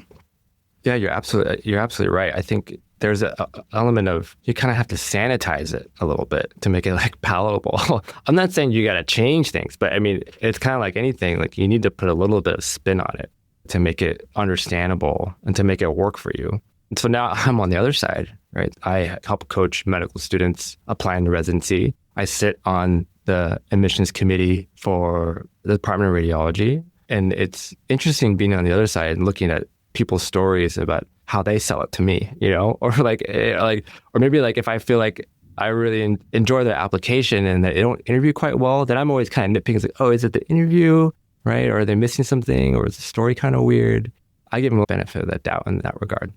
Yeah, you're absolutely right. I think there's an element of you kind of have to sanitize it a little bit to make it like palatable. I'm not saying you got to change things, but I mean, it's kind of like anything, like you need to put a little bit of spin on it to make it understandable and to make it work for you. And so now I'm on the other side, right? I help coach medical students applying to residency. I sit on the admissions committee for the Department of Radiology. And it's interesting being on the other side and looking at people's stories about how they sell it to me, or or maybe like if I feel like I really enjoy their application and that they don't interview quite well, then I'm always kind of nitpicking, like, oh, is it the interview, right? Or are they missing something? Or is the story kind of weird? I give them a benefit of that doubt in that regard.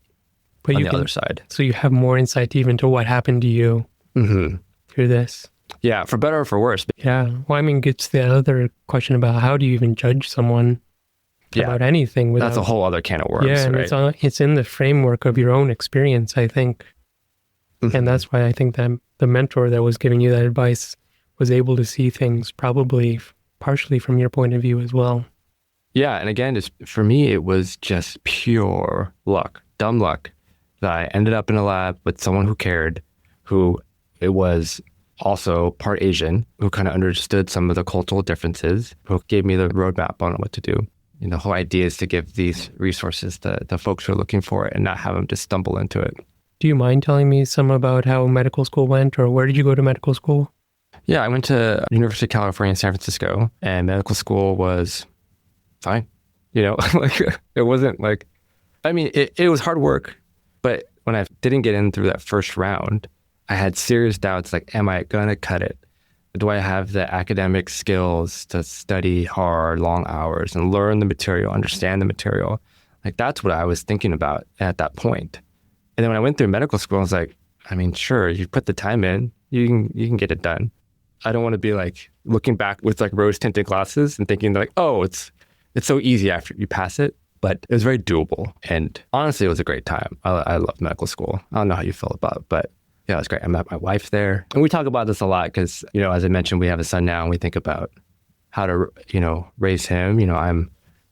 But on the other side. So you have more insight even to what happened to you through this. Yeah, for better or for worse. Yeah. Well, I mean, it's the other question about how do you even judge someone about anything without... That's a whole other can of worms, yeah, and right? it's in the framework of your own experience, I think. And that's why I think that the mentor that was giving you that advice was able to see things probably partially from your point of view as well. Yeah, and again, for me, it was just pure luck, dumb luck, that I ended up in a lab with someone who cared, who it was also part Asian, who kind of understood some of the cultural differences, who gave me the roadmap on what to do. The whole idea is to give these resources to the folks who are looking for it and not have them just stumble into it. Do you mind telling me some about how medical school went, or where did you go to medical school? Yeah, I went to University of California in San Francisco, and medical school was fine. Like it wasn't like, I mean, it was hard work, but when I didn't get in through that first round, I had serious doubts, like, am I going to cut it? Do I have the academic skills to study hard, long hours and learn the material, understand the material? Like, that's what I was thinking about at that point. And then when I went through medical school, I was like, I mean, sure, you put the time in, you can get it done. I don't want to be like looking back with like rose-tinted glasses and thinking like, oh, it's so easy after you pass it. But it was very doable. And honestly, it was a great time. I love medical school. I don't know how you feel about it, but yeah, it was great. I met my wife there. And we talk about this a lot because, as I mentioned, we have a son now and we think about how to, raise him. I'm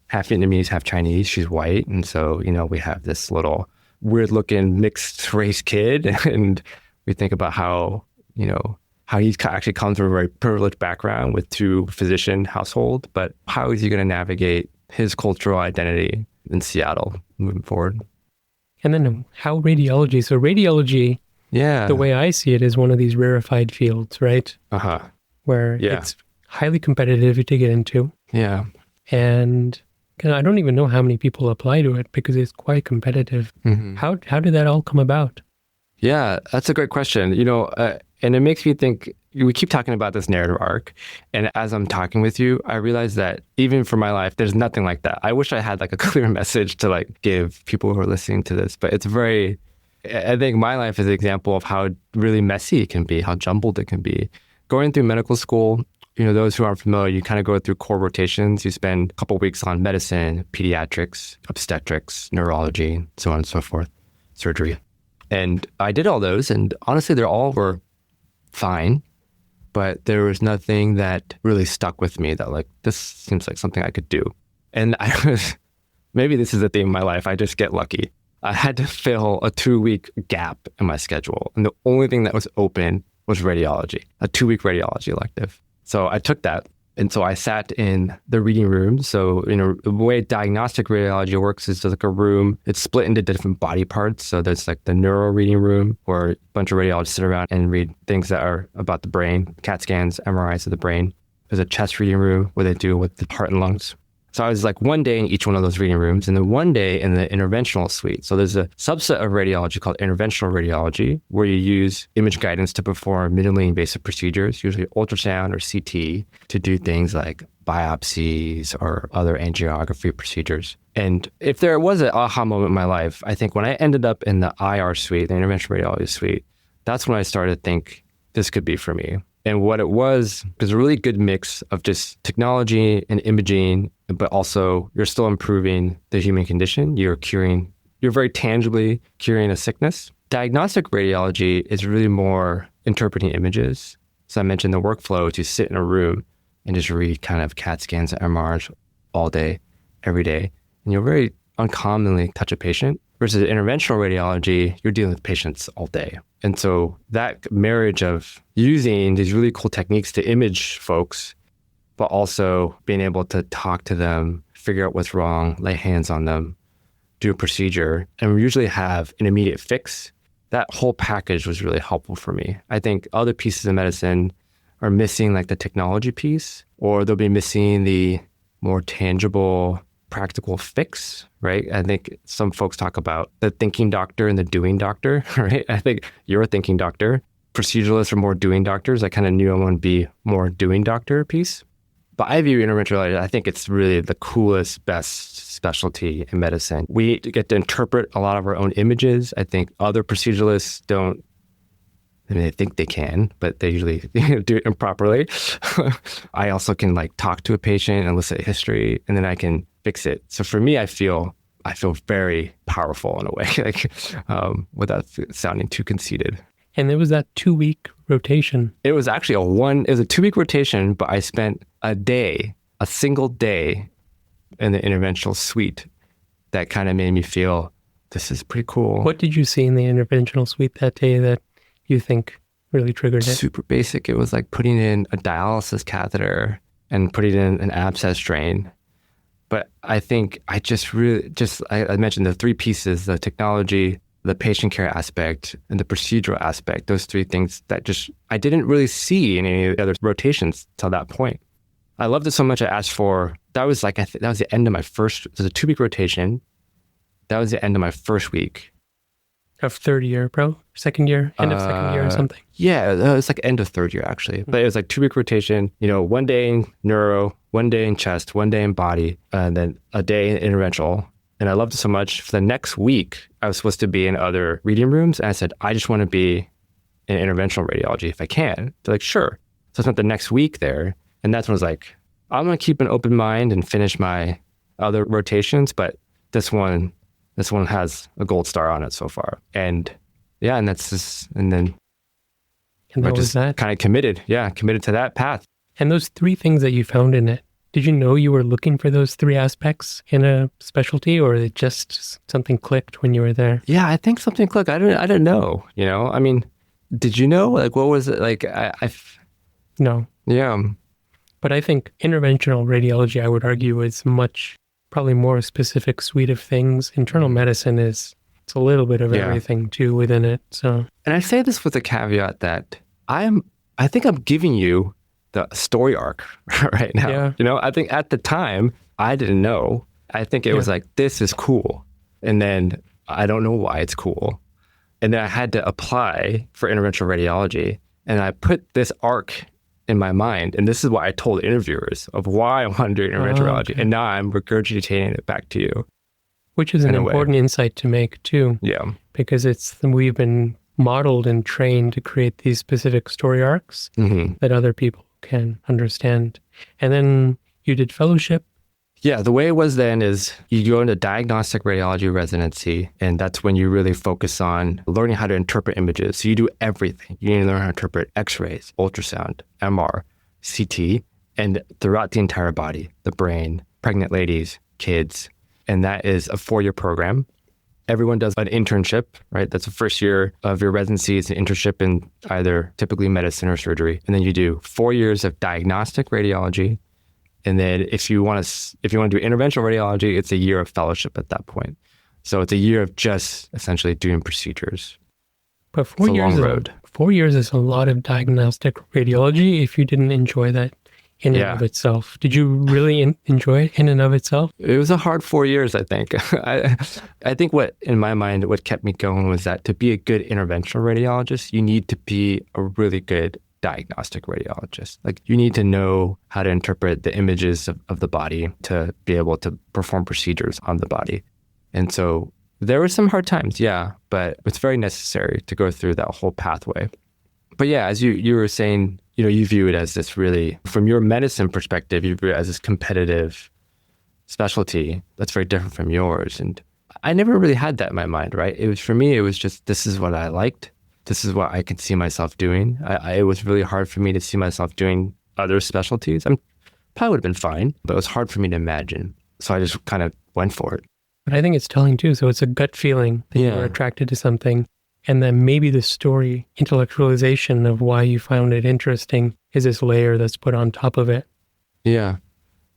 half Vietnamese, half Chinese. She's white. And so, we have this little weird looking mixed race kid. And we think about how he actually comes from a very privileged background with two physician household, but how is he going to navigate his cultural identity in Seattle moving forward? And then how radiology? So radiology, the way I see it, is one of these rarefied fields, right? Where it's highly competitive to get into. Yeah. And I don't even know how many people apply to it because it's quite competitive. How did that all come about? Yeah, that's a great question. And it makes me think, we keep talking about this narrative arc. And as I'm talking with you, I realize that even for my life, there's nothing like that. I wish I had like a clear message to like give people who are listening to this, but I think my life is an example of how really messy it can be, how jumbled it can be. Going through medical school, those who aren't familiar, you kind of go through core rotations. You spend a couple of weeks on medicine, pediatrics, obstetrics, neurology, so on and so forth, surgery. And I did all those. And honestly, they all were fine. but there was nothing that really stuck with me that like, this seems like something I could do. And maybe this is a theme in my life. I just get lucky. I had to fill a 2-week gap in my schedule. And the only thing that was open was radiology, a 2-week radiology elective. So I took that. And so I sat in the reading room. So, the way diagnostic radiology works is like a room. It's split into different body parts. So there's like the neuro reading room where a bunch of radiologists sit around and read things that are about the brain, CAT scans, MRIs of the brain. There's a chest reading room where they deal with the heart and lungs. So I was like one day in each one of those reading rooms and then one day in the interventional suite. So there's a subset of radiology called interventional radiology where you use image guidance to perform minimally invasive procedures, usually ultrasound or CT, to do things like biopsies or other angiography procedures. And if there was an aha moment in my life, I think when I ended up in the IR suite, the interventional radiology suite, that's when I started to think this could be for me. And what it was a really good mix of just technology and imaging, but also you're still improving the human condition. You're very tangibly curing a sickness. Diagnostic radiology is really more interpreting images. So I mentioned the workflow to sit in a room and just read kind of CAT scans and MRIs all day, every day. And you'll very uncommonly touch a patient. Versus interventional radiology, you're dealing with patients all day. And so that marriage of using these really cool techniques to image folks, but also being able to talk to them, figure out what's wrong, lay hands on them, do a procedure, and we usually have an immediate fix. That whole package was really helpful for me. I think other pieces of medicine are missing like the technology piece, or they'll be missing the more tangible, practical fix, right? I think some folks talk about the thinking doctor and the doing doctor, right? I think you're a thinking doctor. Proceduralists are more doing doctors. I kind of knew I want to be more doing doctor piece. But I view interventional radiology, I think it's really the coolest, best specialty in medicine. We get to interpret a lot of our own images. I think other proceduralists don't. I mean, they think they can, but they usually do it improperly. I also can like talk to a patient and elicit history, and then I can fix it. So for me, I feel very powerful in a way, like without sounding too conceited. And there was that 2-week rotation. It was actually a 2-week rotation, but I spent a single day in the interventional suite that kind of made me feel this is pretty cool. What did you see in the interventional suite that day that you think really triggered it? Super basic. It was like putting in a dialysis catheter and putting in an abscess drain. But I think I mentioned the 3 pieces, the technology, the patient care aspect, and the procedural aspect, those 3 things that I didn't really see in any of the other rotations till that point. I loved it so much I asked for, that was like, that was the end of my first, it was a 2-week rotation. That was the end of my first week. Of third year, second year, end of second year or something? Yeah, it was like end of third year actually. But it was like 2-week rotation, one day in neuro, one day in chest, one day in body, and then a day in interventional. And I loved it so much. For the next week, I was supposed to be in other reading rooms. And I said, I just want to be in interventional radiology if I can. They're like, sure. So I spent the next week there. And that's when I was like, I'm going to keep an open mind and finish my other rotations. But this one has a gold star on it so far. And yeah, and that's just, and then I just kind of committed to that path. And those 3 things that you found in it, did you know you were looking for those 3 aspects in a specialty, or it just something clicked when you were there? Yeah, I think something clicked. I didn't know, I mean, did you know? Like, what was it? Like, No. Yeah. But I think interventional radiology, I would argue, is probably more specific suite of things. Internal medicine it's a little bit of everything too within it. So, and I say this with a caveat that I think I'm giving you the story arc right now. Yeah. I think at the time I didn't know. I think it was like, this is cool. And then I don't know why it's cool. And then I had to apply for interventional radiology. And I put this arc in my mind. And this is what I told interviewers of why I want to do interventional radiology. Okay. And now I'm regurgitating it back to you. Which is an important insight to make too. Yeah. Because we've been modeled and trained to create these specific story arcs that other people can understand. And then you did fellowship Yeah, the way it was then is you go into diagnostic radiology residency, and that's when you really focus on learning how to interpret images. So you do everything. You need to learn how to interpret x-rays, ultrasound, MR, CT, and throughout the entire body, the brain, pregnant ladies, kids. And that is a 4-year program. Everyone does an internship, right? That's the first year of your residency. It's an internship in either typically medicine or surgery. And then you do 4 years of diagnostic radiology. And then if you want to do interventional radiology, it's a year of fellowship at that point. So it's a year of just essentially doing procedures. But 4 years, long road. 4 years is a lot of diagnostic radiology if you didn't enjoy that in and of itself. Did you really enjoy it in and of itself? It was a hard 4 years, I think. I think in my mind, what kept me going was that to be a good interventional radiologist, you need to be a really good diagnostic radiologist. Like you need to know how to interpret the images of the body to be able to perform procedures on the body. And so there were some hard times, yeah, but it's very necessary to go through that whole pathway. But yeah, as you were saying, you view it as this really, from your medicine perspective, you view it as this competitive specialty that's very different from yours. And I never really had that in my mind, right? For me, it was just, this is what I liked. This is what I could see myself doing. It was really hard for me to see myself doing other specialties. Probably would have been fine, but it was hard for me to imagine. So I just kind of went for it. But I think it's telling too. So it's a gut feeling that you're attracted to something. And then maybe the story, intellectualization of why you found it interesting is this layer that's put on top of it. Yeah.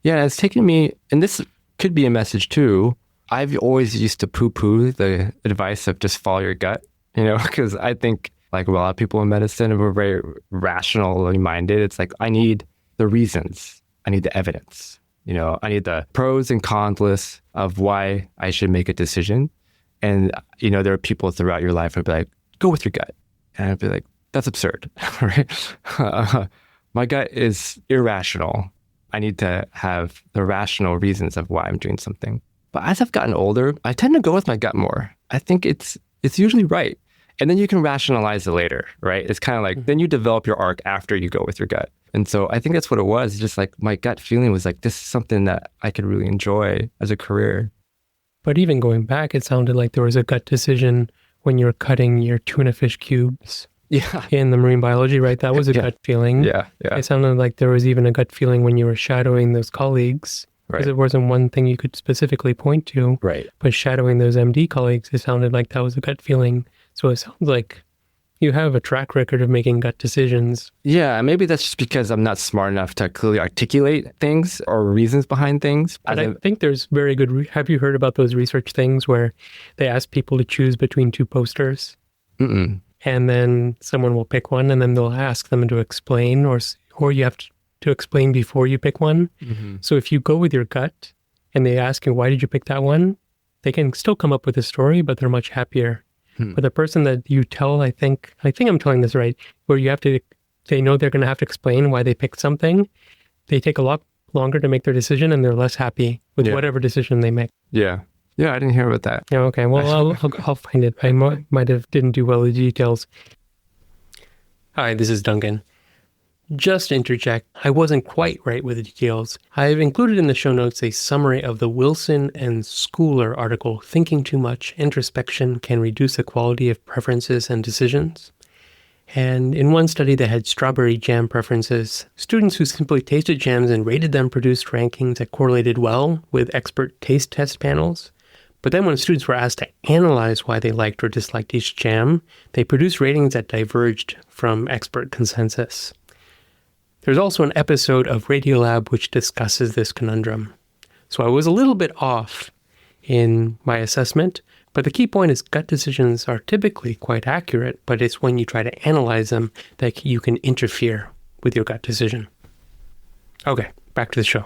Yeah, it's taken me, and this could be a message too. I've always used to poo-poo the advice of just follow your gut, because I think like a lot of people in medicine, we're very rationally minded. It's like, I need the reasons. I need the evidence. I need the pros and cons list of why I should make a decision. And, there are people throughout your life who'd be like, go with your gut. And I'd be like, that's absurd, right? My gut is irrational. I need to have the rational reasons of why I'm doing something. But as I've gotten older, I tend to go with my gut more. I think it's usually right. And then you can rationalize it later, right? It's kind of like, then you develop your arc after you go with your gut. And so I think that's what it was. Just like my gut feeling was like, this is something that I could really enjoy as a career. But even going back, it sounded like there was a gut decision when you were cutting your tuna fish cubes in the marine biology, right? That was a gut feeling. Yeah. It sounded like there was even a gut feeling when you were shadowing those colleagues. Because it wasn't one thing you could specifically point to. Right. But shadowing those MD colleagues, it sounded like that was a gut feeling. So it sounds like you have a track record of making gut decisions. Yeah, maybe that's just because I'm not smart enough to clearly articulate things or reasons behind things. But I think there's very good... have you heard about those research things where they ask people to choose between two posters? Mm-mm. And then someone will pick one and then they'll ask them to explain or you have to explain before you pick one. Mm-hmm. So if you go with your gut and they ask you, why did you pick that one? They can still come up with a story, but they're much happier. But the person that you tell, I think I'm telling this right, where they know they're going to have to explain why they picked something. They take a lot longer to make their decision and they're less happy with whatever decision they make. Yeah. Yeah, I didn't hear about that. Yeah, okay. Well, I'll find it. I might have didn't do well with the details. Hi, this is Duncan. Just to interject, I wasn't quite right with the details. I've included in the show notes a summary of the Wilson and Schooler article, Thinking Too Much, Introspection Can Reduce the Quality of Preferences and Decisions. And in one study that had strawberry jam preferences, students who simply tasted jams and rated them produced rankings that correlated well with expert taste test panels. But then when students were asked to analyze why they liked or disliked each jam, they produced ratings that diverged from expert consensus. There's also an episode of Radiolab which discusses this conundrum. So I was a little bit off in my assessment, but the key point is gut decisions are typically quite accurate, but it's when you try to analyze them that you can interfere with your gut decision. Okay, back to the show.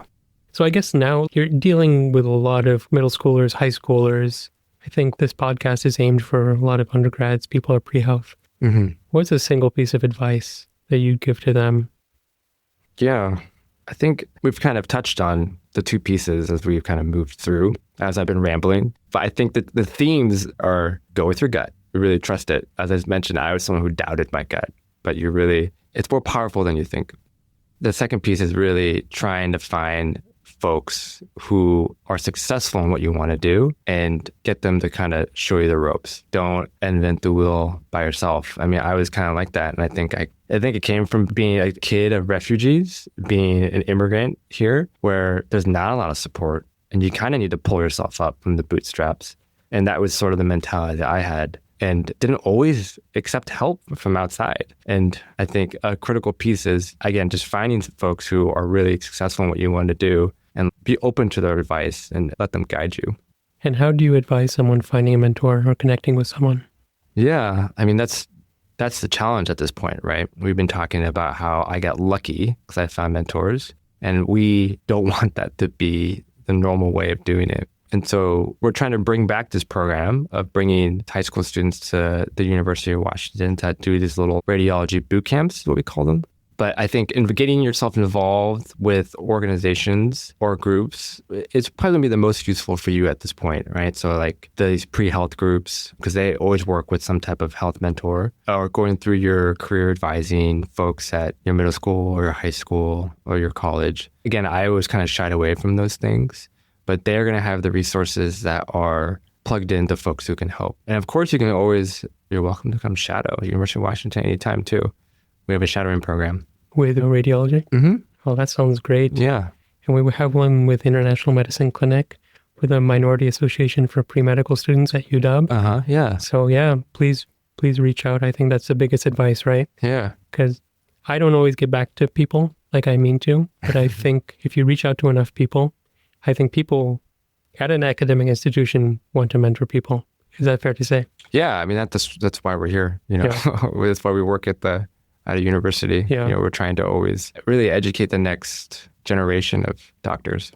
So I guess now you're dealing with a lot of middle schoolers, high schoolers. I think this podcast is aimed for a lot of undergrads, people at pre-health. Mm-hmm. What's a single piece of advice that you'd give to them? Yeah, I think we've kind of touched on the two pieces as we've kind of moved through as I've been rambling. But I think that the themes are go with your gut. You really trust it. As I mentioned, I was someone who doubted my gut, but it's more powerful than you think. The second piece is really trying to find folks who are successful in what you want to do and get them to kind of show you the ropes. Don't invent the wheel by yourself. I mean, I was kind of like that. And I think it came from being a kid of refugees, being an immigrant here, where there's not a lot of support and you kind of need to pull yourself up from the bootstraps. And that was sort of the mentality that I had, and didn't always accept help from outside. And I think a critical piece is, again, just finding folks who are really successful in what you want to do and be open to their advice and let them guide you. And how do you advise someone finding a mentor or connecting with someone? Yeah, I mean, that's the challenge at this point, right? We've been talking about how I got lucky because I found mentors, and we don't want that to be the normal way of doing it. And so we're trying to bring back this program of bringing high school students to the University of Washington to do these little radiology boot camps, is what we call them. But I think in getting yourself involved with organizations or groups, it's probably going to be the most useful for you at this point, right? So like these pre-health groups, because they always work with some type of health mentor, or going through your career advising folks at your middle school or your high school or your college. Again, I always kind of shied away from those things, but they're going to have the resources that are plugged into folks who can help. And of course, you're welcome to come shadow University of Washington anytime too. We have a shadowing program. With radiology? Mm-hmm. Oh, that sounds great. Yeah. And we have one with International Medicine Clinic with a Minority Association for Pre-Medical Students at UW. Yeah. So yeah, please reach out. I think that's the biggest advice, right? Yeah. Because I don't always get back to people like I mean to, but I think if you reach out to enough people, I think people at an academic institution want to mentor people. Is that fair to say? Yeah. I mean, that's why we're here. That's why we work at a university. Yeah. We're trying to always really educate the next generation of doctors.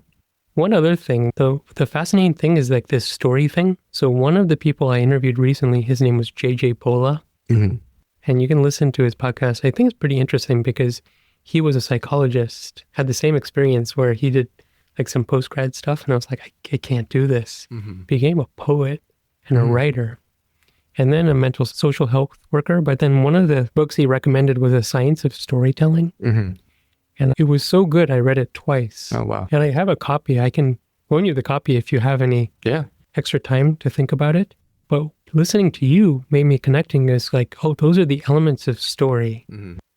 One other thing, though, the fascinating thing is like this story thing. So one of the people I interviewed recently, his name was JJ Pola. Mm-hmm. And you can listen to his podcast. I think it's pretty interesting because he was a psychologist, had the same experience where he did like some post-grad stuff. And I was like, I can't do this. Mm-hmm. Became a poet and a writer. And then a mental social health worker. But then one of the books he recommended was A Science of Storytelling. Mm-hmm. And it was so good, I read it twice. Oh, wow. And I have a copy. I can loan you the copy if you have any extra time to think about it. But listening to you made me connecting as like, oh, those are the elements of story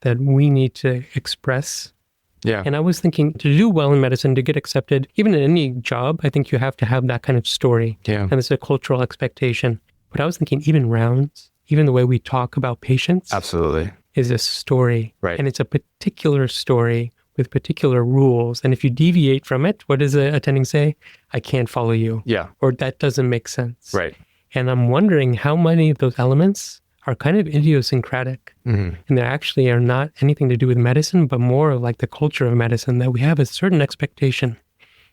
that we need to express. Yeah. And I was thinking to do well in medicine, to get accepted, even in any job, I think you have to have that kind of story. Yeah. And it's a cultural expectation. But I was thinking even rounds, even the way we talk about patients. Absolutely. Is a story. Right. And it's a particular story with particular rules. And if you deviate from it, what does the attending say? I can't follow you. Yeah. Or that doesn't make sense. Right. And I'm wondering how many of those elements are kind of idiosyncratic. Mm-hmm. And they actually are not anything to do with medicine, but more like the culture of medicine, that we have a certain expectation.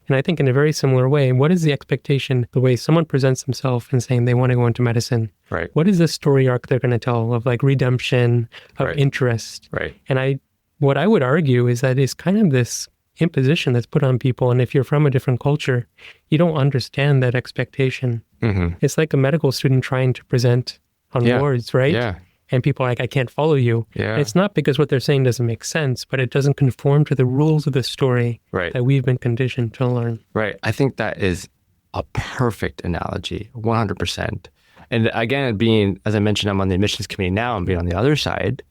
And I think in a very similar way, what is the expectation, the way someone presents themselves and saying they want to go into medicine? Right. What is the story arc they're going to tell of like redemption, of interest? Right. And what I would argue is that it's kind of this imposition that's put on people. And if you're from a different culture, you don't understand that expectation. Mm-hmm. It's like a medical student trying to present on wards, right? Yeah. And people are like, I can't follow you. Yeah. And it's not because what they're saying doesn't make sense, but it doesn't conform to the rules of the story that we've been conditioned to learn. Right. I think that is a perfect analogy, 100%. And again, being, as I mentioned, I'm on the admissions committee now, and being on the other side,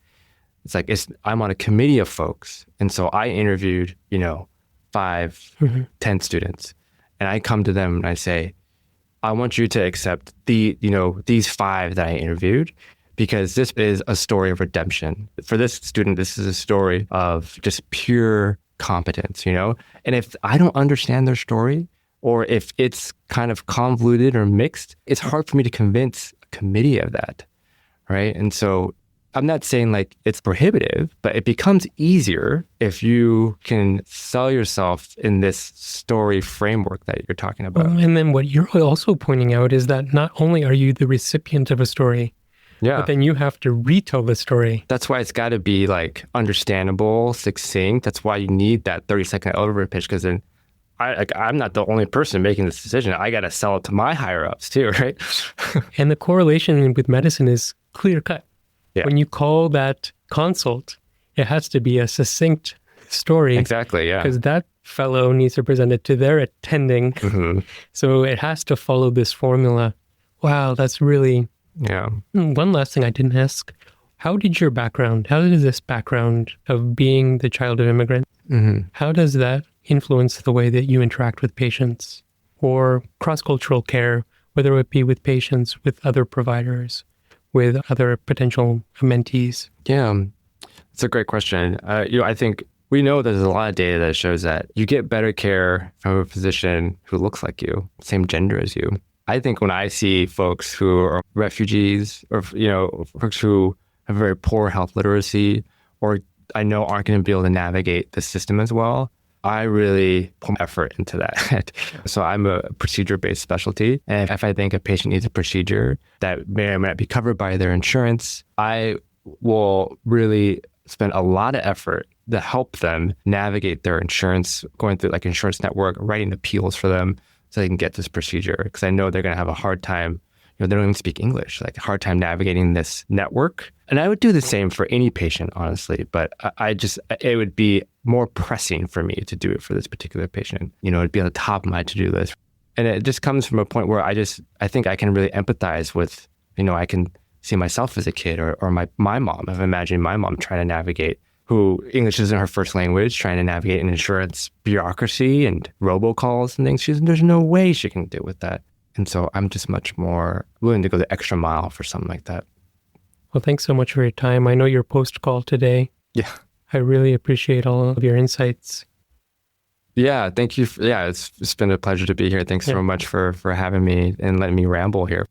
it's like I'm on a committee of folks. And so I interviewed, 5, 10 students. And I come to them and I say, I want you to accept these 5 that I interviewed, because this is a story of redemption. For this student, this is a story of just pure competence, And if I don't understand their story, or if it's kind of convoluted or mixed, it's hard for me to convince a committee of that, right? And so I'm not saying like it's prohibitive, but it becomes easier if you can sell yourself in this story framework that you're talking about. And then what you're also pointing out is that not only are you the recipient of a story, but then you have to retell the story. That's why it's got to be like understandable, succinct. That's why you need that 30-second elevator pitch, because then I'm not the only person making this decision. I got to sell it to my higher ups too, right? And the correlation with medicine is clear cut. Yeah. When you call that consult, it has to be a succinct the story. Exactly, yeah. Because that fellow needs to present it to their attending. Mm-hmm. So it has to follow this formula. Wow, that's really... Yeah. One last thing I didn't ask. How does this background of being the child of immigrants, how does that influence the way that you interact with patients or cross-cultural care, whether it be with patients, with other providers, with other potential mentees? Yeah, it's a great question. I think we know there's a lot of data that shows that you get better care from a physician who looks like you, same gender as you. I think when I see folks who are refugees or, folks who have very poor health literacy or I know aren't going to be able to navigate the system as well, I really put effort into that. So I'm a procedure-based specialty. And if I think a patient needs a procedure that may or may not be covered by their insurance, I will really spend a lot of effort to help them navigate their insurance, going through like insurance network, writing appeals for them so they can get this procedure. Because I know they're going to have a hard time, they don't even speak English, like a hard time navigating this network. And I would do the same for any patient, honestly, but it would be more pressing for me to do it for this particular patient. It'd be on the top of my to-do list. And it just comes from a point where I think I can really empathize with, I can see myself as a kid or my mom. I've imagined my mom trying to navigate, who English isn't her first language, trying to navigate an insurance bureaucracy and robocalls and things. There's no way she can deal with that. And so I'm just much more willing to go the extra mile for something like that. Well, thanks so much for your time. I know your post-call today. Yeah. I really appreciate all of your insights. Yeah, thank you. It's been a pleasure to be here. Thanks so much for having me and letting me ramble here.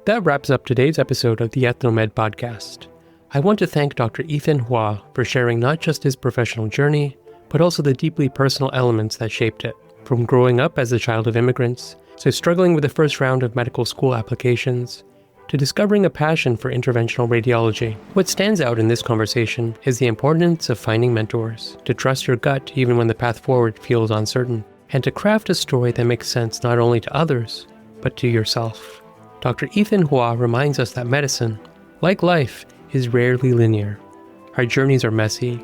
That wraps up today's episode of the Ethnomed podcast. I want to thank Dr. Ethan Hua for sharing not just his professional journey, but also the deeply personal elements that shaped it. From growing up as a child of immigrants, to struggling with the first round of medical school applications, to discovering a passion for interventional radiology. What stands out in this conversation is the importance of finding mentors, to trust your gut even when the path forward feels uncertain, and to craft a story that makes sense not only to others, but to yourself. Dr. Ethan Hua reminds us that medicine, like life, is rarely linear. Our journeys are messy,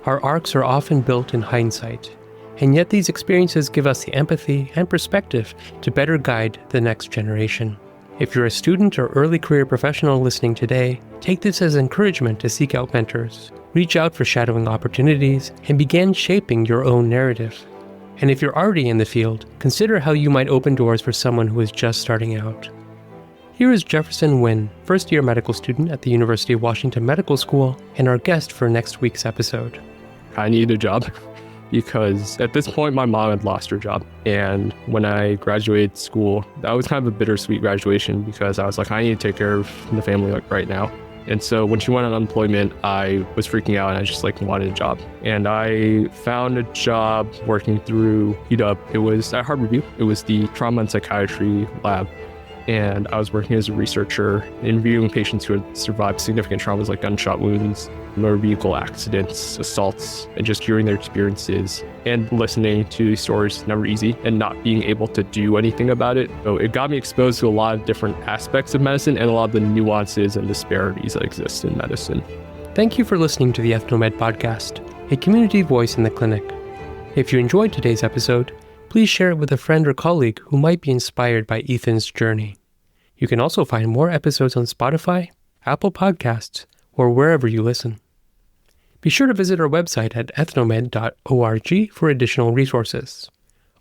our arcs are often built in hindsight, and yet these experiences give us the empathy and perspective to better guide the next generation. If you're a student or early career professional listening today, take this as encouragement to seek out mentors, reach out for shadowing opportunities, and begin shaping your own narrative. And if you're already in the field, consider how you might open doors for someone who is just starting out. Here is Jefferson Nguyen, first-year medical student at the University of Washington Medical School, and our guest for next week's episode. I need a job because at this point, my mom had lost her job. And when I graduated school, that was kind of a bittersweet graduation because I was like, I need to take care of the family like right now. And so when she went on unemployment, I was freaking out and I just wanted a job. And I found a job working through UW. It was at Harborview. It was the trauma and psychiatry lab. And I was working as a researcher, interviewing patients who had survived significant traumas like gunshot wounds, motor vehicle accidents, assaults, and just hearing their experiences and listening to these stories. Never easy, and not being able to do anything about it. So it got me exposed to a lot of different aspects of medicine and a lot of the nuances and disparities that exist in medicine. Thank you for listening to the Ethnomed podcast, a community voice in the clinic. If you enjoyed today's episode, please share it with a friend or colleague who might be inspired by Ethan's journey. You can also find more episodes on Spotify, Apple Podcasts, or wherever you listen. Be sure to visit our website at ethnomed.org for additional resources.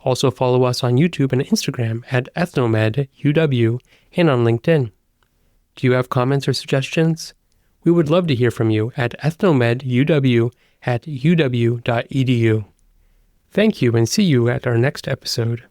Also follow us on YouTube and Instagram at ethnomedUW and on LinkedIn. Do you have comments or suggestions? We would love to hear from you at ethnomeduw@uw.edu. Thank you and see you at our next episode.